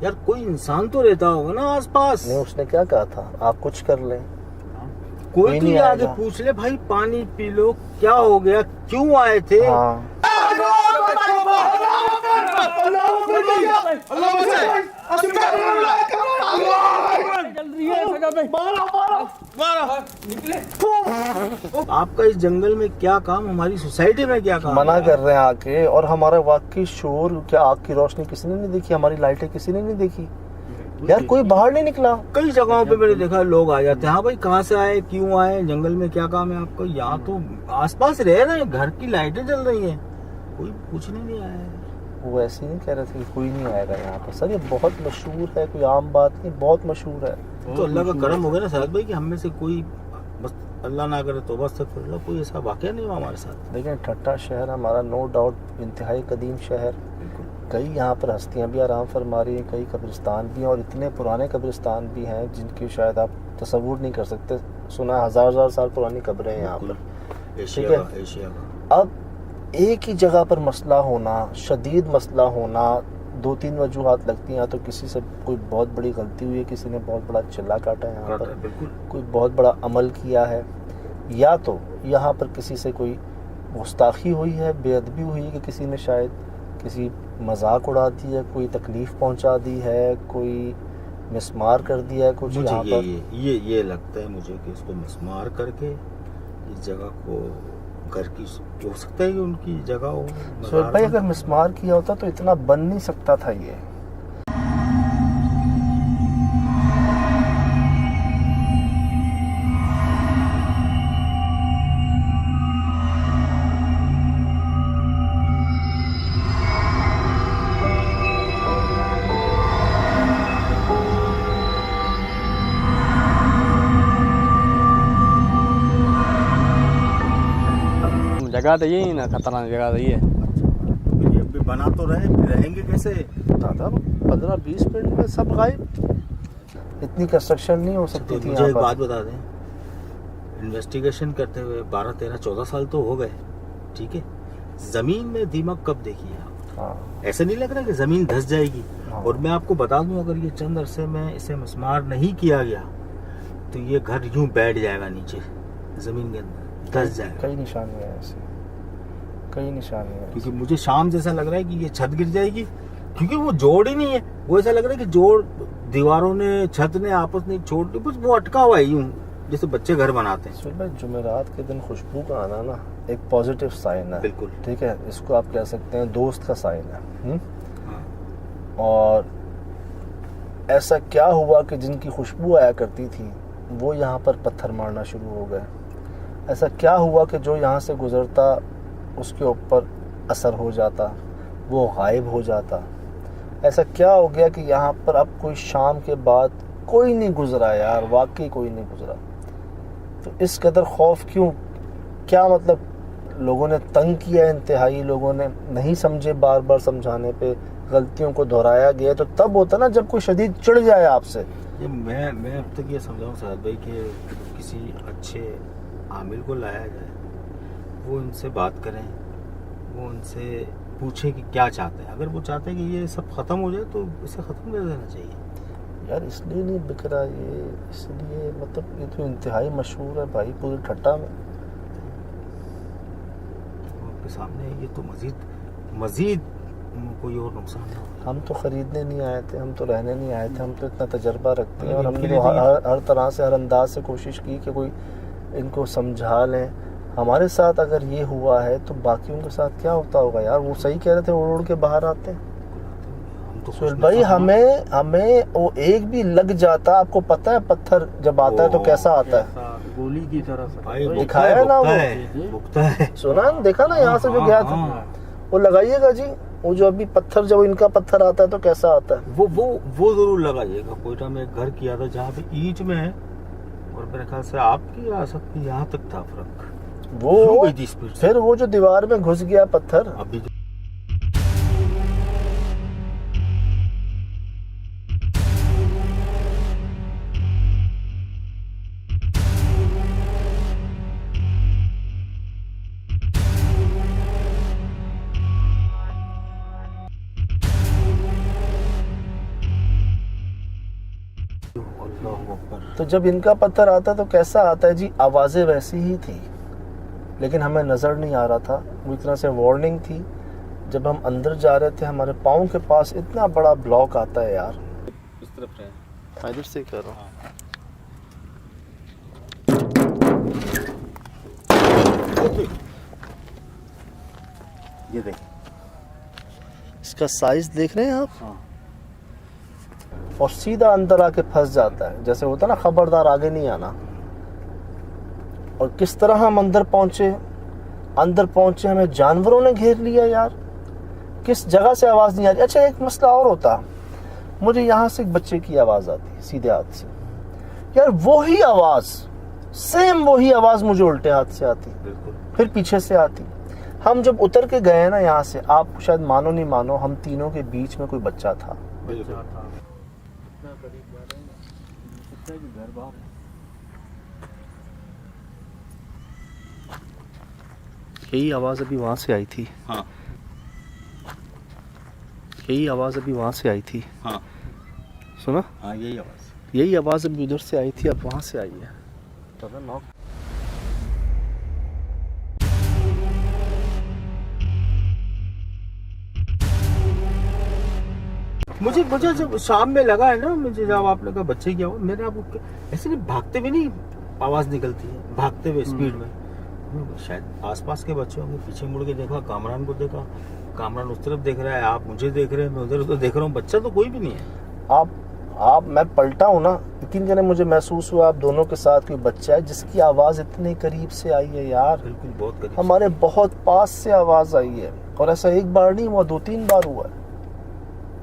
यार। कोई इंसान तो रहता होगा ना आसपास। नहीं, उसने क्या कहा था, आप कुछ कर लें। कोई तो नहीं ये आगे आएगा। पूछ ले, भाई पानी पी लो, क्या हो गया, क्यों आए थे? हाँ। आपका इस जंगल में क्या काम, हमारी सोसाइटी में क्या काम? मना कर रहे हैं आके, और हमारा वाकई शोर, क्या आग की रोशनी किसी ने नहीं देखी, हमारी लाइटें किसी ने नहीं देखी यार, कोई बाहर नहीं निकला। कई जगहों पे मैंने देखा लोग आ जाते हैं, हाँ भाई कहाँ से आए, क्यों आए, जंगल में क्या काम है आपको? यहाँ तो आसपास रह रहे हैं, घर की लाइटें जल रही हैं, कोई पूछने नहीं आया है। वो ऐसे ही नहीं कह रहे थे कि कोई नहीं आएगा यहाँ पर। सर ये बहुत मशहूर है, कोई आम बात नहीं, बहुत मशहूर है। तो अल्लाह का करम हो गया ना साहब भाई कि हम में से कोई, बस अल्लाह ना करे तो बस तक कोई ऐसा वाकया नहीं हुआ हमारे साथ। लेकिन ठट्टा शहर हमारा नो डाउट इंतहाई कदीम शहर। कई यहाँ पर हस्तियाँ भी आराम फरमा रही हैं, कई कब्रिस्तान भी हैं, और इतने पुराने कब्रिस्तान भी हैं जिनकी शायद आप तसव्वुर नहीं कर सकते। सुना है हजार साल पुरानी कब्रें हैं यहाँ पर। एशिया का अब एक ही जगह पर मसला होना, शदीद मसला होना, 2-3 वजूहात लगती हैं। तो किसी से कोई बहुत बड़ी गलती हुई है, किसी ने बहुत बड़ा चिल्ला काटा है यहाँ पर, बिल्कुल कोई बहुत बड़ा अमल किया है, या तो यहाँ पर किसी से कोई गुस्ताखी हुई है, बेअदबी हुई है, कि किसी ने शायद किसी मजाक उड़ा दी है, कोई तकलीफ पहुँचा दी है, कोई मिसमार कर दिया है कुछ मुझे यहाँ पर। ये लगता है मुझे कि इसको मिसमार करके इस जगह को घर की, हो सकता है कि उनकी जगह हो। सोहेब भाई अगर मिसमार किया होता तो इतना बन नहीं सकता था ये। जगह तो यही ना, खतरनाक जगह तो ये ये बना तो रहेंगे कैसे? दादा 15-20 मिनट में सब गायब। इतनी कंस्ट्रक्शन नहीं हो सकती तो थी मुझे यहाँ एक पर। बात बता दें, इन्वेस्टिगेशन करते हुए 12, 13, 14 साल तो हो गए, ठीक है, जमीन में दीमक कब देखी है आप? हाँ। ऐसा नहीं लग रहा कि जमीन धंस जाएगी? हाँ। और मैं आपको बता दूं, अगर ये चंद अरसे में इसे मिसमार नहीं किया गया तो ये घर यूं बैठ जाएगा नीचे जमीन के अंदर, धंस जाएगा। कई निशानी है ऐसे, कई निशानी है। क्योंकि मुझे शाम जैसा लग रहा है कि ये छत गिर जाएगी, क्योंकि वो जोड़ ही नहीं है। वो ऐसा लग रहा है कि जोड़ दीवारों ने, छत ने आपस में छोड़, कुछ वो अटका हुआ है यूं, जैसे बच्चे घर बनाते हैं। सुन भाई, जुमेरात के दिन खुशबू का आना ना एक पॉजिटिव साइन है। बिल्कुल। ठीक है, इसको आप कह सकते हैं दोस्त का साइन है। हाँ। और ऐसा क्या हुआ कि जिनकी खुशबू आया करती थी वो यहाँ पर पत्थर मारना शुरू हो गए? ऐसा क्या हुआ कि जो यहाँ से गुज़रता उसके ऊपर असर हो जाता, वो गायब हो जाता? ऐसा क्या हो गया कि यहाँ पर अब कोई शाम के बाद कोई नहीं गुज़रा यार, वाकई कोई नहीं गुज़रा? तो इस कदर खौफ क्यों? क्या मतलब लोगों ने तंग किया इंतहाई, लोगों ने नहीं समझे, बार बार समझाने पे गलतियों को दोहराया गया? तो तब होता ना जब कोई शदीद चिढ़ जाए आपसे। ये मैं अब तक ये समझाऊँ साद भाई कि किसी अच्छे आमिल को लाया जाए, वो इनसे बात करें, वो उनसे पूछे कि क्या चाहते हैं। अगर वो चाहते हैं कि ये सब ख़त्म हो जाए तो इसे ख़त्म कर देना चाहिए यार। इसलिए नहीं बिक रहा ये, इसलिए मतलब ये तो इंतहाई मशहूर है भाई पूरी ठट्टा में। आपके सामने ये तो मज़ीद कोई और नुकसान ना हो। हम तो ख़रीदने नहीं आए थे, हम तो रहने नहीं आए थे, हम तो इतना तजर्बा रखते हैं और हमने इनके तो लिए हर तरह से, हर अंदाज से कोशिश की कि कोई इनको समझा लें। हमारे साथ अगर ये हुआ है तो बाकियों के साथ क्या होता होगा यार? वो सही कह रहे थे, उड़ उड़ के बाहर आते हैं। हम तो सुहेल भाई हमें वो एक भी लग जाता, आपको पता है पत्थर जब आता है तो कैसा आता है? गोली की तरह से भाई दिखाया ना वो, भुगता है। सुना देखा ना यहाँ से जो गया था, वो लगाइएगा जी। वो जो अभी पत्थर, जब इनका पत्थर आता है तो कैसा आता है? वो जरूर लगाइएगा। कोयटा में एक घर किया था जहाँ पे ईंट में है, और मेरे ख्याल से आपकी आ सकती यहाँ तक था फर्क। वो स्पीड फिर वो जो दीवार में घुस गया पत्थर, अभी तो जब इनका पत्थर आता तो कैसा आता है जी? आवाज़ें वैसी ही थी, लेकिन हमें नज़र नहीं आ रहा था। वो इतना से वार्निंग थी। जब हम अंदर जा रहे थे हमारे पाँव के पास इतना बड़ा ब्लॉक आता है यार। इस तरफ रहे, इधर से कर रहा हूँ। ये देख, इसका साइज देख रहे हैं आप? हाँ। और सीधा अंदर आके फंस जाता है, जैसे होता ना खबरदार आगे नहीं आना। और किस तरह हम अंदर पहुंचे हमें जानवरों ने घेर लिया यार। किस जगह से आवाज़ नहीं आ रही। अच्छा एक मसला और होता, मुझे यहाँ से एक बच्चे की आवाज़ आती सीधे हाथ से यार, वही आवाज़, सेम वही आवाज़ मुझे उल्टे हाथ से आती, फिर पीछे से आती। हम जब उतर के गए ना यहाँ से, आप शायद मानो नहीं मानो, हम तीनों के बीच में कोई बच्चा था। यही आवाज़ अभी वहाँ से आई थी। हाँ। यही आवाज़ अभी वहाँ से आई थी। हाँ। सुना? हाँ, यही आवाज़ अभी उधर से आई थी, अब वहाँ से आई है। मुझे जब शाम में लगा है ना, मुझे जब आपने कहा बच्चे क्या हो, मैंने आपको ऐसे नहीं, भागते हुए नहीं आवाज निकलती है, भागते हुए स्पीड में। शायद आसपास के बच्चों को पीछे मुड़ के देखा, कामरान को देखा, कामरान उस तरफ देख रहा है, आप मुझे देख रहे हैं, मैं उधर उधर देख रहा हूँ, बच्चा तो कोई भी नहीं है। मैं पलटा हूँ ना, यकीन करें मुझे महसूस हुआ आप दोनों के साथ कोई बच्चा है जिसकी आवाज़ इतने करीब से आई है यार। बिल्कुल, बहुत करीब, हमारे बहुत पास से आवाज़ आई है। और ऐसा एक बार नहीं हुआ, 2-3 बार हुआ है।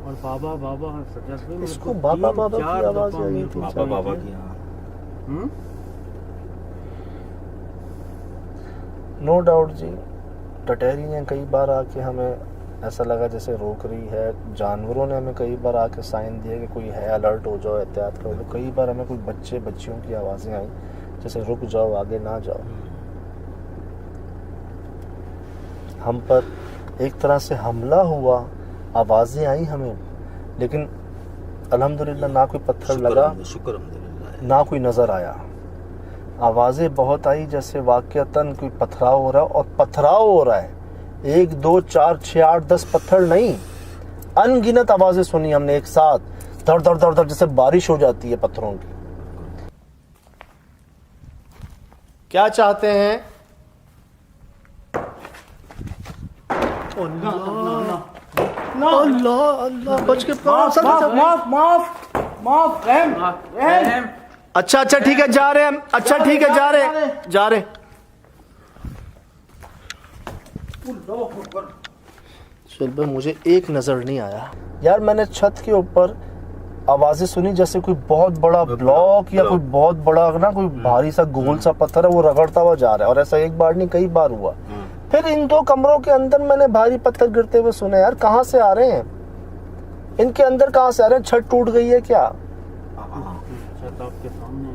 और बाबा बाबा सजद में इसको बाबा बाबा की आवाज़ आई थी। बाबा की। हाँ, नो डाउट जी, टटेरी ने कई बार आके हमें ऐसा लगा जैसे रोक रही है। जानवरों ने हमें कई बार आके साइन दिए कि कोई है, अलर्ट हो जाओ, एहतियात करो। तो कई बार हमें कोई बच्चियों की आवाज़ें आई जैसे रुक जाओ, आगे ना जाओ। हम पर एक तरह से हमला हुआ, आवाज़ें आई हमें, लेकिन अल्हम्दुलिल्लाह ना कोई पत्थर लगा, शुक्र अल्हम्दुलिल्लाह, ना कोई नज़र आया। आवाज़ें बहुत आई जैसे वाक़तन कोई पथराव हो रहा है, और पथराव हो रहा है 1 2 4 6 8 10 पत्थर नहीं, अनगिनत आवाज़ें सुनी हमने एक साथ, धड़ धड़ धड़ धड़, जैसे बारिश हो जाती है पत्थरों की। क्या चाहते हैं? अल्लाह अल्लाह, बच के माफ माफ रहम रहम। अच्छा अच्छा ठीक है, जा रहे हैं हम। अच्छा ठीक है, जा रहे। सुहेल भाई मुझे एक नजर नहीं आया यार, मैंने छत के ऊपर आवाजें सुनी जैसे कोई बहुत बड़ा ब्लॉक या कोई बहुत बड़ा ना कोई भारी सा गोल सा पत्थर है वो रगड़ता हुआ जा रहा है, और ऐसा एक बार नहीं कई बार हुआ। फिर इन दो कमरों के अंदर मैंने भारी पत्थर गिरते हुए सुने। यार कहाँ से आ रहे हैं, इनके अंदर कहाँ से आ रहे हैं? छत टूट गई है क्या? छत आपके सामने।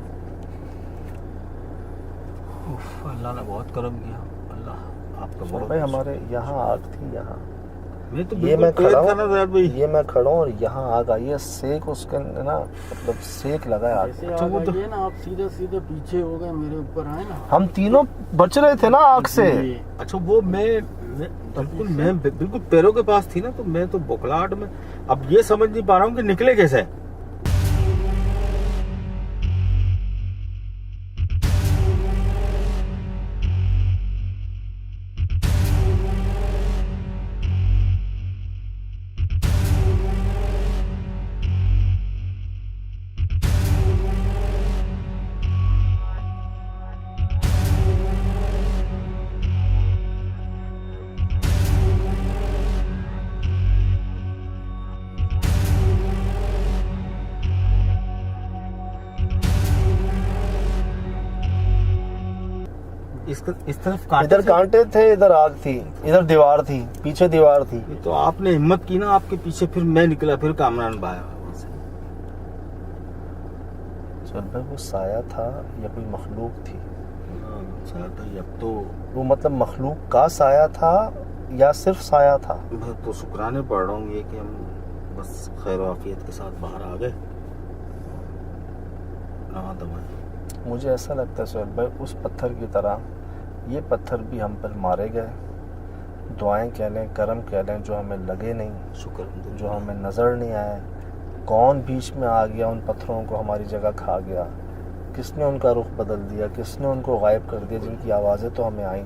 अल्लाह ने बहुत करम किया, अल्लाह आपका सुहेल बहुत। भाई हमारे यहाँ आग थी, यहाँ मैं तो ये मैं खड़ा हूँ, भाई। ये मैं खड़ा हूँ और यहाँ आग आई है, सेक उसके ना मतलब सेक लगा है आग। ऐसे अच्छा, वो आग तो- आई है ना, आप सीधे सीधे पीछे हो गए, मेरे ऊपर आए ना। हम तीनों बच रहे थे ना आग से। ये अच्छा वो मैं बिल्कुल पैरों के पास थी ना, तो मैं तो बौखलाहट में अब ये समझ नहीं पा रहा हूँ कि निकले कैसे। इस तरफ कांटे इधर थे। कांटे थे, इधर आग थी, इधर दीवार थी, पीछे दीवार थी। ये तो आपने हिम्मत की ना, आपके पीछे फिर मैं निकला, फिर कामरान भाया वहां से। सुहेल भाई वो साया था या कोई मखलूक थी? अच्छा तो अब तो वो मतलब मखलूक का साया था या सिर्फ साया था? मैं तो शुक्राने पढ़ रहा हूँ ये कि हम बस खैर आफियत के साथ बाहर आ गए। हाँ दवाएं। मुझे ऐसा लगता है सुहेल भाई उस पत्थर की तरह ये पत्थर भी हम पर मारे गए, दुआएं कह लें, करम कह लें, जो हमें लगे नहीं, शुक्र जो हमें नज़र नहीं आए। कौन बीच में आ गया, उन पत्थरों को हमारी जगह खा गया, किसने उनका रुख बदल दिया, किसने उनको गायब कर दिया, जिनकी आवाज़ें तो हमें आई।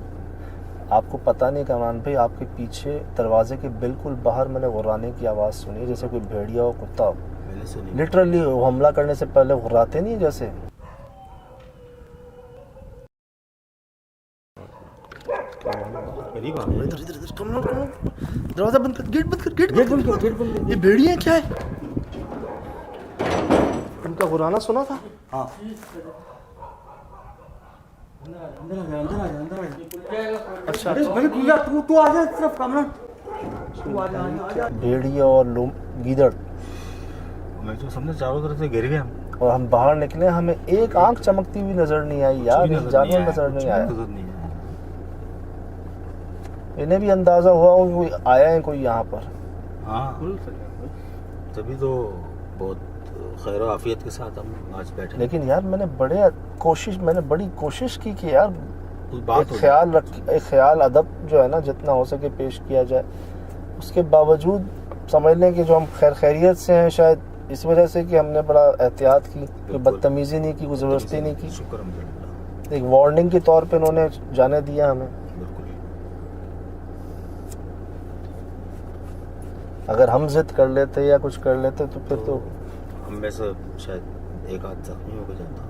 आपको पता नहीं कमरान भाई, आपके पीछे दरवाजे के बिल्कुल बाहर मैंने गुर्राने की आवाज़ सुनी, जैसे कोई भेड़िया हो, कुत्ता हो। मैंने सुनी। लिटरली हमला करने से पहले गुर्राते नहीं जैसे। करीब आ गए। इधर इधर इधर कम ऑन, दरवाजा बंद कर, गेट बंद कर, गेट बंद कर। ये भेड़िया क्या है? इनका गुराना सुना था? हाँ अच्छा तू आ जा सिर्फ कामरान, तू आ जा। भेड़िया और गीदड़, मैं तो समझे चारों तरफ से घिर गए हम। और हम बाहर निकले, हमें एक आंख चमकती हुई नजर नहीं आई यार, एक जानवर नजर नहीं आया। इन्हें भी अंदाजा हुआ कि कोई आया है कोई यहाँ पर। हाँ तभी तो बहुत खैर आफियत के साथ हम आज बैठे। लेकिन यार मैंने बड़ी कोशिश की कि यार कुछ बात एक ख्याल अदब जो है ना जितना हो सके पेश किया जाए। उसके बावजूद समझ लें कि जो हम खैरियत से हैं, शायद इस वजह से कि हमने बड़ा एहतियात की, कोई बदतमीजी नहीं की, कोई ज़बरदस्ती नहीं की। शुक्र अल्हम्दुलिल्लाह। एक वार्निंग के तौर पे उन्होंने जाने दिया हमें। बिल्कुल। अगर हम जिद कर लेते या कुछ कर लेते तो फिर तो हम में से शायद एक आध जख्मी हो गया जाता,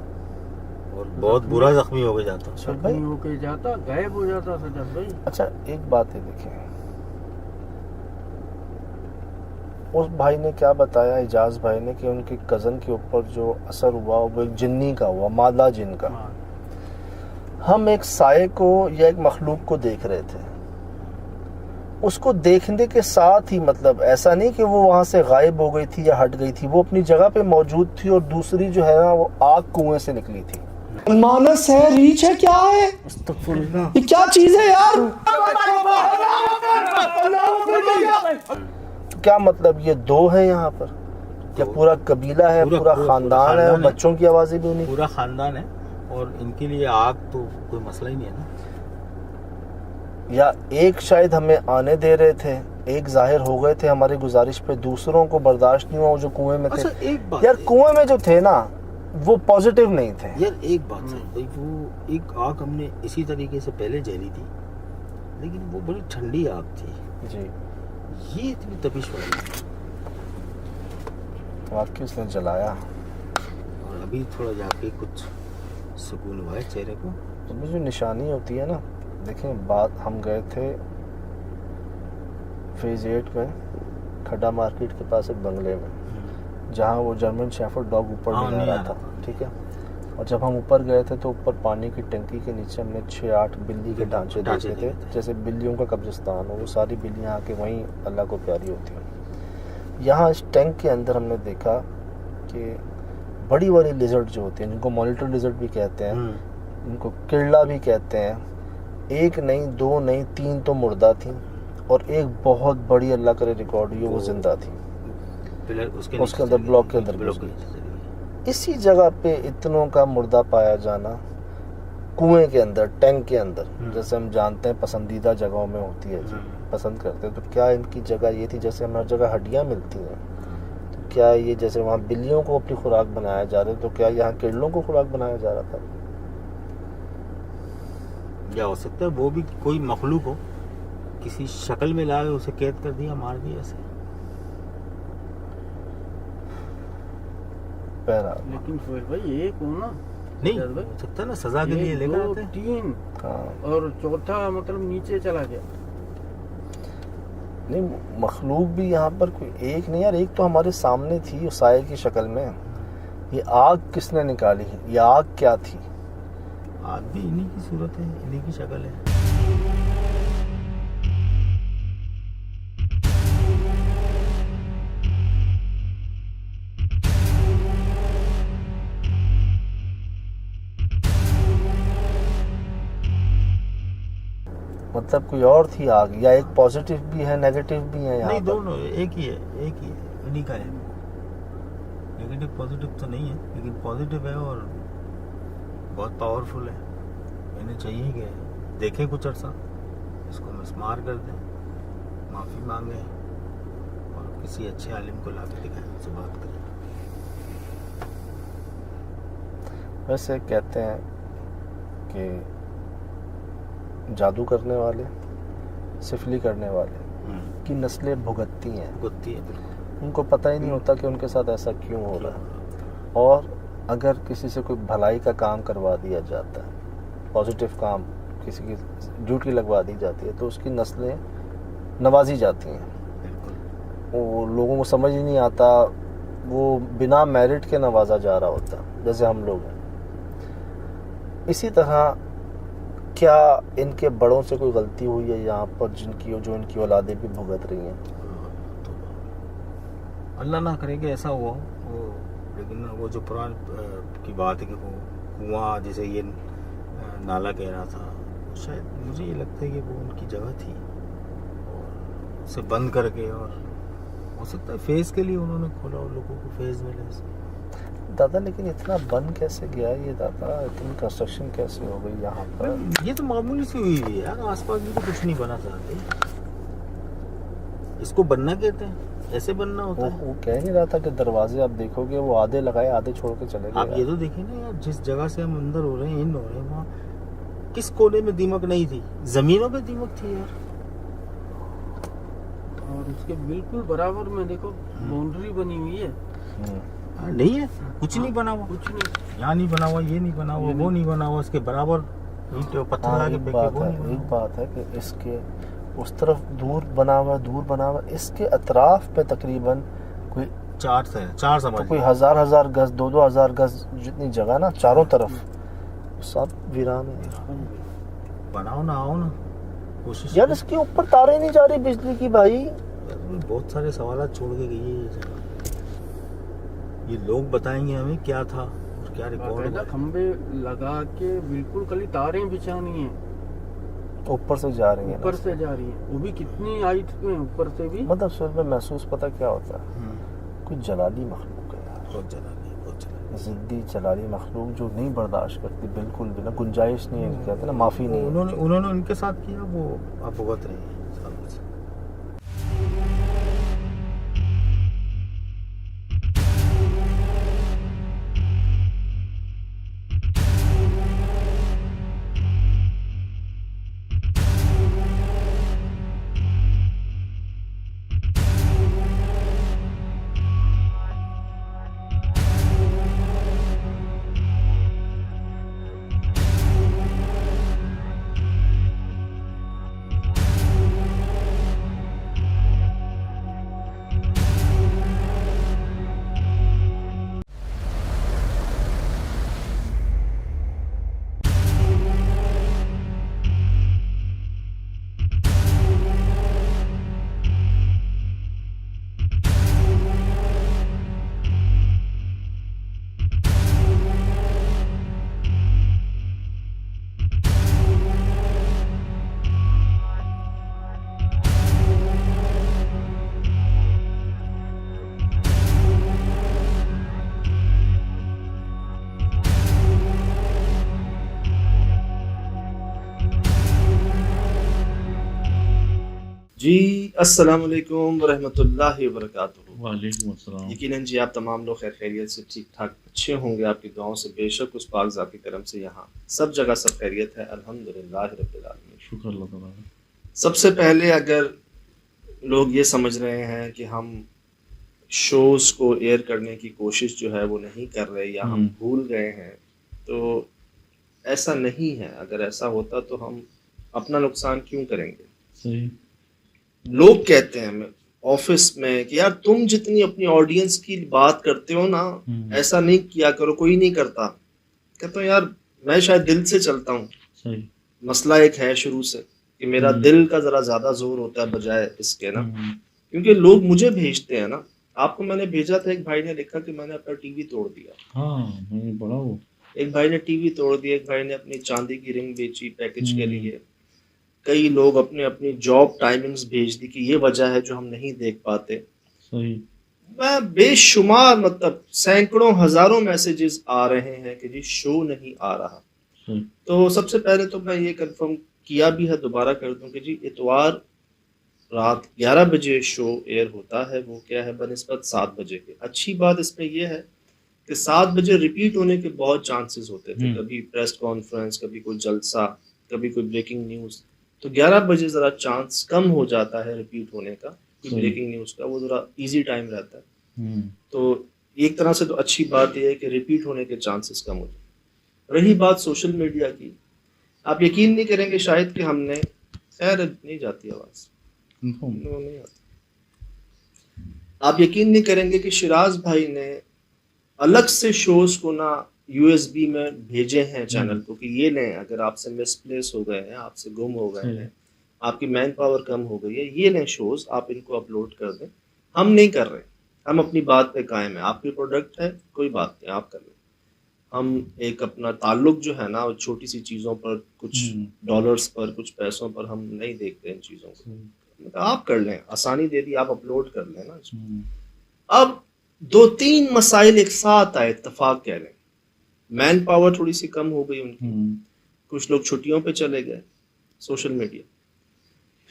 और बहुत बुरा जख्मी हो गया जाता। सुहेल भाई नहीं होके जाता, गायब हो जाता सजद भाई। अच्छा एक बात है, देखिए उस भाई ने क्या बताया, इजाज भाई ने, कि उनके कज़न के ऊपर जो असर हुआ वो एक जिन्नी का हुआ, मादा जिन का। हम एक साये को या एक मखलूक को देख रहे थे, उसको देखने के साथ ही मतलब ऐसा नहीं कि वो वहां से गायब हो गई थी या हट गई थी, वो अपनी जगह पे मौजूद थी। और दूसरी जो है ना वो आग कुएं से निकली थी। मानस है, रीच है, क्या है, ये क्या चीज है यार? क्या मतलब ये दो है यहाँ पर, क्या पूरा कबीला है, पूरा खानदान है, बच्चों की आवाजें भी उन्हीं? पूरा खानदान है, और इनके लिए आग तो कोई मसला ही नहीं है ना। या एक शायद हमें आने दे रहे थे, एक जाहिर हो गए थे हमारी गुजारिश पे, दूसरों को बर्दाश्त नहीं हुआ वो जो कुएं में थे। अच्छा एक बात यार कुएं में जो थे ना वो पॉजिटिव नहीं थे। यार, एक बात है भाई, वो एक आग हमने इसी तरीके से पहले झेली थी, लेकिन वो बड़ी ठंडी आग थी। जी ये इतनी तपिश वाली वाकई उसने जलाया। और अभी थोड़ा जाके कुछ सुकून हुआ है चेहरे को। उसमें जो निशानी होती है ना, देखें बात, हम गए थे फेज 8 में खड्डा मार्केट के पास एक बंगले में, जहाँ वो जर्मन शेफर्ड डॉग ऊपर हाँ, नहीं आ रहा था, ठीक है। और जब हम ऊपर गए थे तो ऊपर पानी की टंकी के नीचे हमने 6-8 बिल्ली के ढांचे देखे थे, जैसे बिल्लियों का कब्रिस्तान हो। वो सारी बिल्लियाँ आके वहीं अल्लाह को प्यारी होती हैं। यहाँ इस टैंक के अंदर हमने देखा कि बड़ी बड़ी लिजर्ड जो होती हैं, जिनको मॉनिटर लिजर्ड भी कहते हैं, इनको किरला भी कहते हैं, 1 नहीं 2 नहीं 3 तो मुर्दा थी, और एक बहुत बड़ी, अल्लाह करे रिकॉर्ड हुई, वो जिंदा थी उसके अंदर, ब्लॉक के अंदर। इसी जगह पे इतनों का मुर्दा पाया जाना, कुएं के अंदर, टैंक के अंदर, जैसे हम जानते हैं पसंदीदा जगहों में होती है जी, पसंद करते हैं। तो क्या इनकी जगह ये थी, जैसे हमारी जगह हड्डियां मिलती हैं, तो क्या ये जैसे वहाँ बिल्लियों को अपनी खुराक बनाया जा रहा है, तो क्या यहाँ किरलों को खुराक बनाया जा रहा था? या हो सकता है वो भी कोई मखलूक हो, किसी शक्ल में लाए, उसे कैद कर दिया, मार दिया ऐसे। लेकिन सोहेल भाई एक हो ना, नहीं हो सकता ना, सजा के लिए लेकर आते हैं। 3 हाँ। और चौथा मतलब नीचे चला गया। नहीं, मखलूक भी यहाँ पर कोई एक नहीं यार, एक तो हमारे सामने थी साये की शक्ल में। ये आग किसने निकाली? ये आग क्या थी? आग भी इन्हीं की सूरत है, इन्हीं की शक्ल है। मतलब कोई और थी आग, या एक पॉजिटिव भी है नेगेटिव भी है यहाँ नहीं, पर? दोनों एक ही है, इन्हीं का है। नेगेटिव पॉजिटिव तो नहीं है, लेकिन पॉजिटिव है और बहुत पावरफुल है। मैंने चाहिए कि देखें कुछ अर्सा, इसको मिसमार कर दें, माफ़ी मांगे और किसी अच्छे आलिम को ला के दिखाएं, उनसे बात करें। वैसे कहते हैं कि जादू करने वाले, सिफली करने वाले की नस्लें भुगतती हैं, बिल्कुल। उनको पता ही नहीं होता कि उनके साथ ऐसा क्यों हो रहा है। और अगर किसी से कोई भलाई का काम करवा दिया जाता है, पॉजिटिव काम, किसी की ड्यूटी लगवा दी जाती है, तो उसकी नस्लें नवाजी जाती हैं। वो लोगों को समझ ही नहीं आता, वो बिना मेरिट के नवाजा जा रहा होता, जैसे हम लोग हैं। इसी तरह क्या इनके बड़ों से कोई गलती हुई है यहाँ पर, जो इनकी औलादें भी भुगत रही हैं? तो अल्लाह ना करे कि ऐसा हुआ वो, लेकिन वो जो पुरान की बात है कि वो कुआं, जैसे ये नाला कह रहा था, शायद मुझे ये लगता है कि वो उनकी जगह थी, और उसे बंद करके, और हो सकता है फेज के लिए उन्होंने खोला और लोगों को फेज मिले ऐसे। दादा लेकिन इतना बन कैसे गया ये दादा, इतनी कंस्ट्रक्शन कैसे हो गई यहाँ पर? ये तो मामूली सी हुई है यार, आसपास भी तो कुछ नहीं बना चाहते, इसको बनना कहते हैं, ऐसे बनना होता है। वो कह नहीं रहा था कि दरवाजे आप देखोगे वो आधे लगाए आधे छोड़ के चले गए। आप ये तो देखिए ना यार, जिस जगह से हम अंदर हो रहे हैं, इन हो रहे हैं, वहाँ किस कोने में दीमक नहीं थी? जमीनों पे दीमक थी यार। और उसके बिल्कुल बराबर में देखो बाउंड्री बनी हुई है। नहीं है, कुछ नहीं बना हुआ, कुछ नहीं, यहाँ नहीं बना हुआ, ये नहीं बना हुआ, वो नहीं बना हुआ, उसके बराबर ईंट और पत्थर लाके फेंके, वो नहीं बना एक हुआ। बात है कि इसके उस तरफ दूर बना हुआ, इसके अतराफ पे तकरीबन कोई 4 समझ, तो कोई 1000 गज 2000 गज जितनी जगह ना चारों तरफ सब वीरान है। बनाओ ना, आओ ना, कोशिश यार इसके ऊपर तारे नहीं जा रही बिजली की भाई। बहुत सारे सवाल छोड़ के गई है ये जगह। ये लोग बताएंगे हमें क्या था और क्या रिकॉर्ड है। खंबे लगा के बिल्कुल कली तारें बिछानी है, ऊपर से जा रही है, ऊपर से जा रही है, वो भी कितनी हाइट पे, ऊपर से भी। मतलब सुर में महसूस पता क्या होता है, कोई जलाली मखलूक है यार, बहुत जलाली, जिद्दी जलाली मखलूक जो नहीं बर्दाश्त करती बिल्कुल भी ना, गुंजाइश नहीं है, कहते ना माफी नहीं है। उन्होंने उनके साथ किया, वो आप भुगत रहे हैं। जी अस्सलाम वालेकुम वरहमतुल्लाहि वबरकातुहू। वालेकुम अस्सलाम। यकीनन जी आप तमाम लोग खैर खैरियत से ठीक ठाक अच्छे होंगे, आपकी दुआओं से बेशक उस पाक ज़ात के करम से यहाँ सब जगह सब खैरियत है, अल्हम्दुलिल्लाह रब्बिल आलमीन। शुक्र अल्लाह ताला का। सबसे पहले अगर लोग ये समझ रहे हैं कि हम शोज़ को एयर करने की कोशिश जो है वो नहीं कर रहे या हम भूल गए हैं, तो ऐसा नहीं है। अगर ऐसा होता तो हम अपना नुकसान क्यों करेंगे। सही। लोग कहते हैं मैं ऑफिस में कि यार तुम जितनी अपनी ऑडियंस की बात करते हो ना, ऐसा नहीं किया करो, कोई नहीं करता। कहता हूँ यार मैं शायद दिल से चलता हूँ। सही। मसला एक है शुरू से कि मेरा दिल का जरा ज्यादा जोर होता है बजाय इसके ना, क्योंकि लोग मुझे भेजते हैं ना। आपको मैंने भेजा था, एक भाई ने लिखा कि मैंने अपना टीवी तोड़ दिया। हाँ मैंने पढ़ा वो। एक भाई ने टीवी तोड़ दिया, एक भाई ने अपनी चांदी की रिंग बेची पैकेज के लिए। कई लोग अपने अपनी जॉब टाइमिंग्स भेज दी कि ये वजह है जो हम नहीं देख पाते। सही। मैं बेशुमार मतलब सैकड़ों हजारों मैसेजेस आ रहे हैं कि जी शो नहीं आ रहा। सही। तो सबसे पहले तो मैं ये कंफर्म किया भी है, दोबारा कर दूं कि जी इतवार रात 11 बजे शो एयर होता है। वो क्या है बनिस्बत 7 बजे के। अच्छी बात इसमें यह है कि 7 बजे रिपीट होने के बहुत चांसेस होते थे। कभी प्रेस कॉन्फ्रेंस, कभी कोई जलसा, कभी कोई ब्रेकिंग न्यूज़। तो 11 बजे ज़रा चांस कम हो जाता है रिपीट होने का, ब्रेकिंग न्यूज़ का। वो ज़रा इजी टाइम रहता है। तो एक तरह से तो अच्छी बात यह है कि रिपीट होने के चांसेस कम हो जाए। रही बात सोशल मीडिया की, आप यकीन नहीं करेंगे शायद कि हमने खैर नहीं जाती आवाज़ नहीं आती। आप यकीन नहीं करेंगे कि शिराज भाई ने अलग से शोज को ना यूएसबी में भेजे हैं चैनल को कि ये लें, अगर आपसे मिसप्लेस हो गए हैं, आपसे गुम हो गए हैं, आपकी मैन पावर कम हो गई है, ये लें शोज, आप इनको अपलोड कर दें। हम नहीं कर रहे, हम अपनी बात पे कायम है। आपकी प्रोडक्ट है, कोई बात नहीं, आप कर लें। हम एक अपना ताल्लुक जो है ना, छोटी सी चीज़ों पर, कुछ डॉलर्स पर, कुछ पैसों पर हम नहीं देखते इन चीज़ों को। मतलब आप कर लें, आसानी दे दी, आप अपलोड कर लें ना। अब 2-3 मसाइल एक साथ आए, इत्तेफाक कह लें। मैन पावर थोड़ी सी कम हो गई उनकी, कुछ लोग छुट्टियों पे चले गए सोशल मीडिया।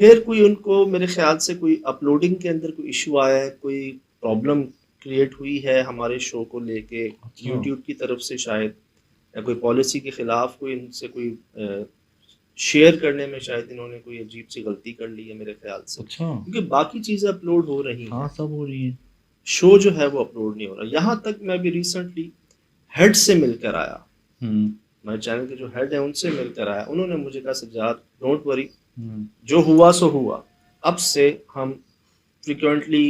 फिर कोई उनको मेरे ख्याल से कोई अपलोडिंग के अंदर कोई इशू आया है, कोई प्रॉब्लम क्रिएट हुई है हमारे शो को लेके यूट्यूब की तरफ से शायद, या कोई पॉलिसी के खिलाफ कोई इनसे कोई शेयर करने में शायद इन्होंने कोई अजीब सी गलती कर ली है मेरे ख्याल से। अच्छा। क्योंकि बाकी चीज़ें अपलोड हो रही हैं। हाँ सब हो रही है, शो जो है वो अपलोड नहीं हो रहा। यहाँ तक मैं भी रिसेंटली हेड से मिलकर आया, मेरे चैनल के जो हेड है उनसे मिलकर आया। उन्होंने मुझे कहा सज्जाद डोंट वरी, जो हुआ सो हुआ। अब से हम फ्रिक्वेंटली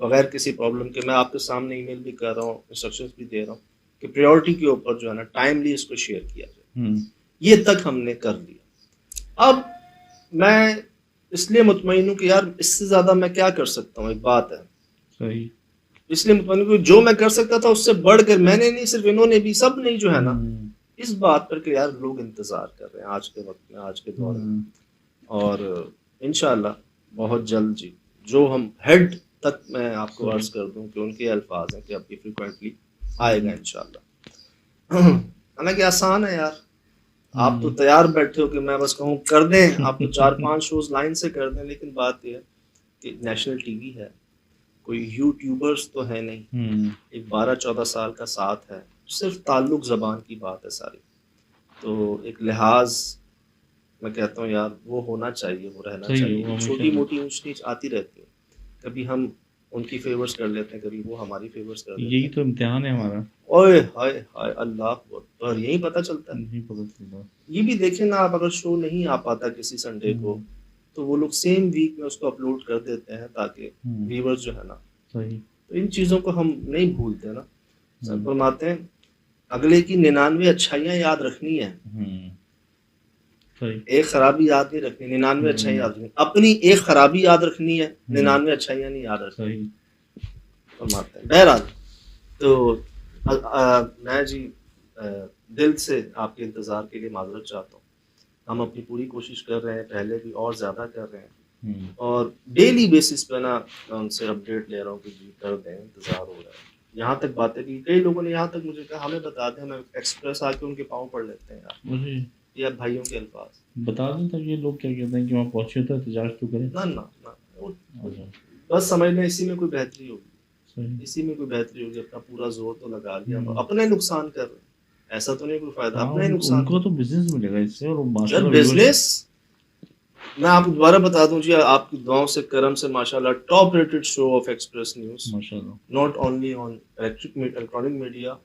बगैर किसी प्रॉब्लम के, मैं आपके सामने ईमेल भी कर रहा हूँ, इंस्ट्रक्शंस भी दे रहा हूँ कि प्रायोरिटी के ऊपर जो है ना टाइमली इसको शेयर किया जाए। ये तक हमने कर लिया। अब मैं इसलिए मुतमईन हूँ कि यार इससे ज़्यादा मैं क्या कर सकता हूँ। एक बात है, सही। इसलिए मुतमईन हूँ जो मैं कर सकता था उससे बढ़कर मैंने नहीं, सिर्फ इन्होंने भी, सब नहीं जो है ना, इस बात पर कि यार लोग इंतज़ार कर रहे हैं आज के वक्त में, आज के दौर में। और इंशाल्लाह बहुत जल्द जी, जो हम हेड तक मैं आपको अर्ज कर दूं कि उनके अल्फाज हैं कि अब ये फ्रिक्वेंटली आएगा इंशाल्लाह। हालांकि आसान है यार, आप तो तैयार बैठे हो कि मैं बस कहूँ कर दें, आप तो 4-5 शोज लाइन से कर दें। लेकिन बात यह है कि नेशनल टीवी है, कोई यूट्यूबर्स तो है नहीं, एक 12-14 साल का साथ है, सिर्फ ताल्लुक ज़बान की बात है सारी। तो एक लिहाज मैं कहता हूँ यार वो होना चाहिए, वो रहना चाहिए। छोटी मोटी ऊंच नीच आती रहती है, कभी हम उनकी फेवर्स कर लेते हैं, कभी वो हमारी फेवर्स कर लेते हैं। यही तो इम्तिहान है हमारा। ओए हाय हाय अल्लाह अकबर, यही पता चलता है। नहीं पता चलता। ये भी देखें ना आप, अगर शो नहीं आ पाता किसी संडे को, तो वो लोग सेम वीक में उसको अपलोड कर देते हैं ताकि व्यूअर्स जो है ना। सही। तो इन चीज़ों को हम नहीं भूलते ना। सब फरमाते हैं अगले की 99 अच्छाइयाँ याद रखनी है, एक खराबी याद नहीं रखनी। 99 अच्छाइयाँ याद रखनी, अपनी एक खराबी याद रखनी है, 99 अच्छाइयाँ नहीं याद रखनी। फरमाते हैं। बहरहाल तो मैं जी दिल से आपके इंतज़ार के लिए माजरत चाहता हूँ। हम अपनी पूरी कोशिश कर रहे हैं, पहले भी और ज़्यादा कर रहे हैं, और डेली बेसिस पे ना उनसे अपडेट ले रहा हूँ कि जी कर दें, इंतज़ार हो रहा है। यहाँ तक बातें की, कई लोगों ने यहाँ तक मुझे कहा हमें बता दें, हम एक्सप्रेस आके उनके पाँव पड़ लेते हैं यार। ये भाइयों के अल्फाज बता दें ताकि ये लोग क्या कहते हैं कि वहाँ पहुँचे तो एहतजाज तो करें। ना ना ना, अच्छा, बस समझ लें इसी में कोई बेहतरी होगी, सही। इसी में कोई बेहतरी होगी। अपना पूरा जोर तो लगा लिया, हम्म। अपना ही नुकसान कर रहे हैं, ऐसा तो नहीं कोई फायदा, हाँ, अपना ही नुकसान। उनको तो बिजनेस मिलेगा इससे, और सर माशाल्लाह बिजनेस, मैं आपको दोबारा बता दूं जी, आपकी दुआओं से करम से माशाल्लाह top rated show of Express News, माशाल्लाह, not only on electronic media,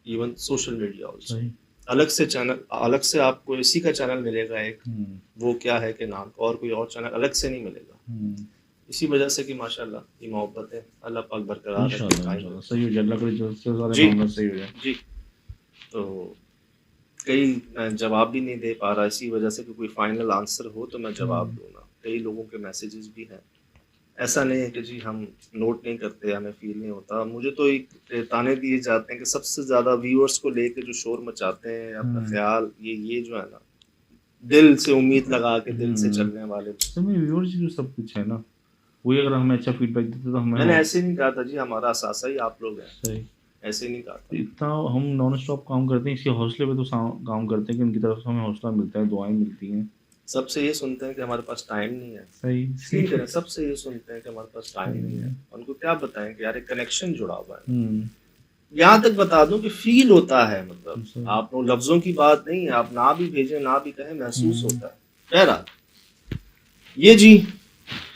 even social media also. सही। अलग से चैनल, अलग से आपको इसी का चैनल मिलेगा एक, हम्म, वो क्या है के नाम का, और कोई और चैनल अलग से नहीं मिलेगा। हम्म, इसी वजह से कि माशाल्लाह ये मोहब्बत है, अल्लाह पाक बरकरार रखे, इंशाल्लाह कायम इंशाल्लाह रखे। सही हो जाए, अल्लाह करे जल्द से जी। सारे मामला सही हो जाए। जी, तो कई मैं जवाब भी नहीं दे पा रहा, इसी वजह से कि कोई फाइनल आंसर हो तो मैं जवाब दूँ ना। कई लोगों के मैसेजेस भी हैं, ऐसा नहीं है कि जी हम नोट नहीं करते, हमें फील नहीं होता। मुझे तो एक ताने दिए जाते हैं कि सबसे ज़्यादा व्यूअर्स को लेके जो शोर मचाते हैं, अपना ख्याल, ये जो है ना, दिल से उम्मीद लगा के दिल से चलने वाले। तो मैं व्यूअर्स जो सब कुछ है ना, वही अगर हमें अच्छा फीडबैक देते तो हमें मैंने ऐसे नहीं कहा था जी, हमारा असासा ही आप लोग हैं, सही। ऐसे नहीं कहा था। इतना हम नॉन स्टॉप काम करते हैं, इसके हौसले पे तो काम करते हैं कि उनकी तरफ से हमें हौसला मिलता है, दुआएं मिलती हैं। सबसे ये सुनते हैं कि हमारे पास टाइम नहीं है, सही ठीक है, सबसे ये सुनते हैं कि हमारे पास टाइम नहीं है। उनको क्या बताएं कि यार एक कनेक्शन जुड़ा हुआ है। यहाँ तक बता दूं कि फील होता है, मतलब आप लोग लफ्जों की बात नहीं है, आप ना भी भेजें ना भी कहें, महसूस होता है। बहरहाल ये जी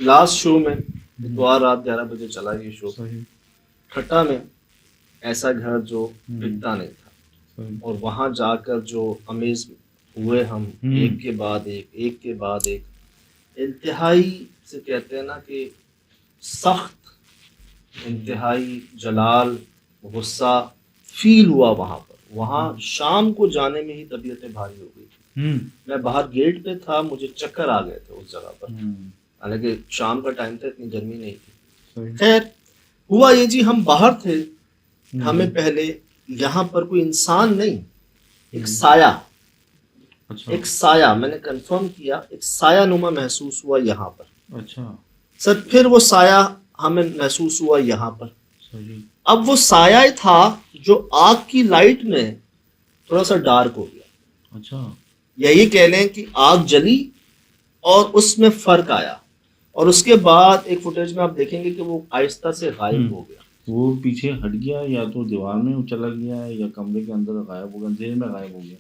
लास्ट शो में इतवार रात 11 बजे चला ये शो, सही, ठट्टा में ऐसा घर जो बिकता नहीं था, सही। और वहां जाकर जो अमेज हुए हम, एक के बाद एक के बाद एक, इंतहाई से कहते हैं ना कि सख्त, इंतहाई जलाल, गुस्सा फील हुआ वहां पर। वहां शाम को जाने में ही तबीयतें भारी हो गई। मैं बाहर गेट पे था, मुझे चक्कर आ गए थे उस जगह पर, हालांकि शाम का टाइम था, इतनी गर्मी नहीं थी। खैर हुआ ये जी, हम बाहर थे, हमें पहले यहाँ पर कोई इंसान नहीं, एक साया, अच्छा, एक साया, मैंने कंफर्म किया, एक साया नुमा महसूस हुआ यहाँ पर। अच्छा, सर फिर वो साया हमें महसूस हुआ यहाँ पर। सही। अब वो साया ही था जो आग की लाइट में थोड़ा सा डार्क हो गया, अच्छा, या ये कह लें कि आग जली और उसमें फर्क आया, और उसके बाद एक फुटेज में आप देखेंगे कि वो आहिस्ता से गायब हो गया। वो पीछे हट गया, या तो दीवार में वो चला गया, या कमरे के अंदर गायब हो गया, अंधेरे में गायब हो गया,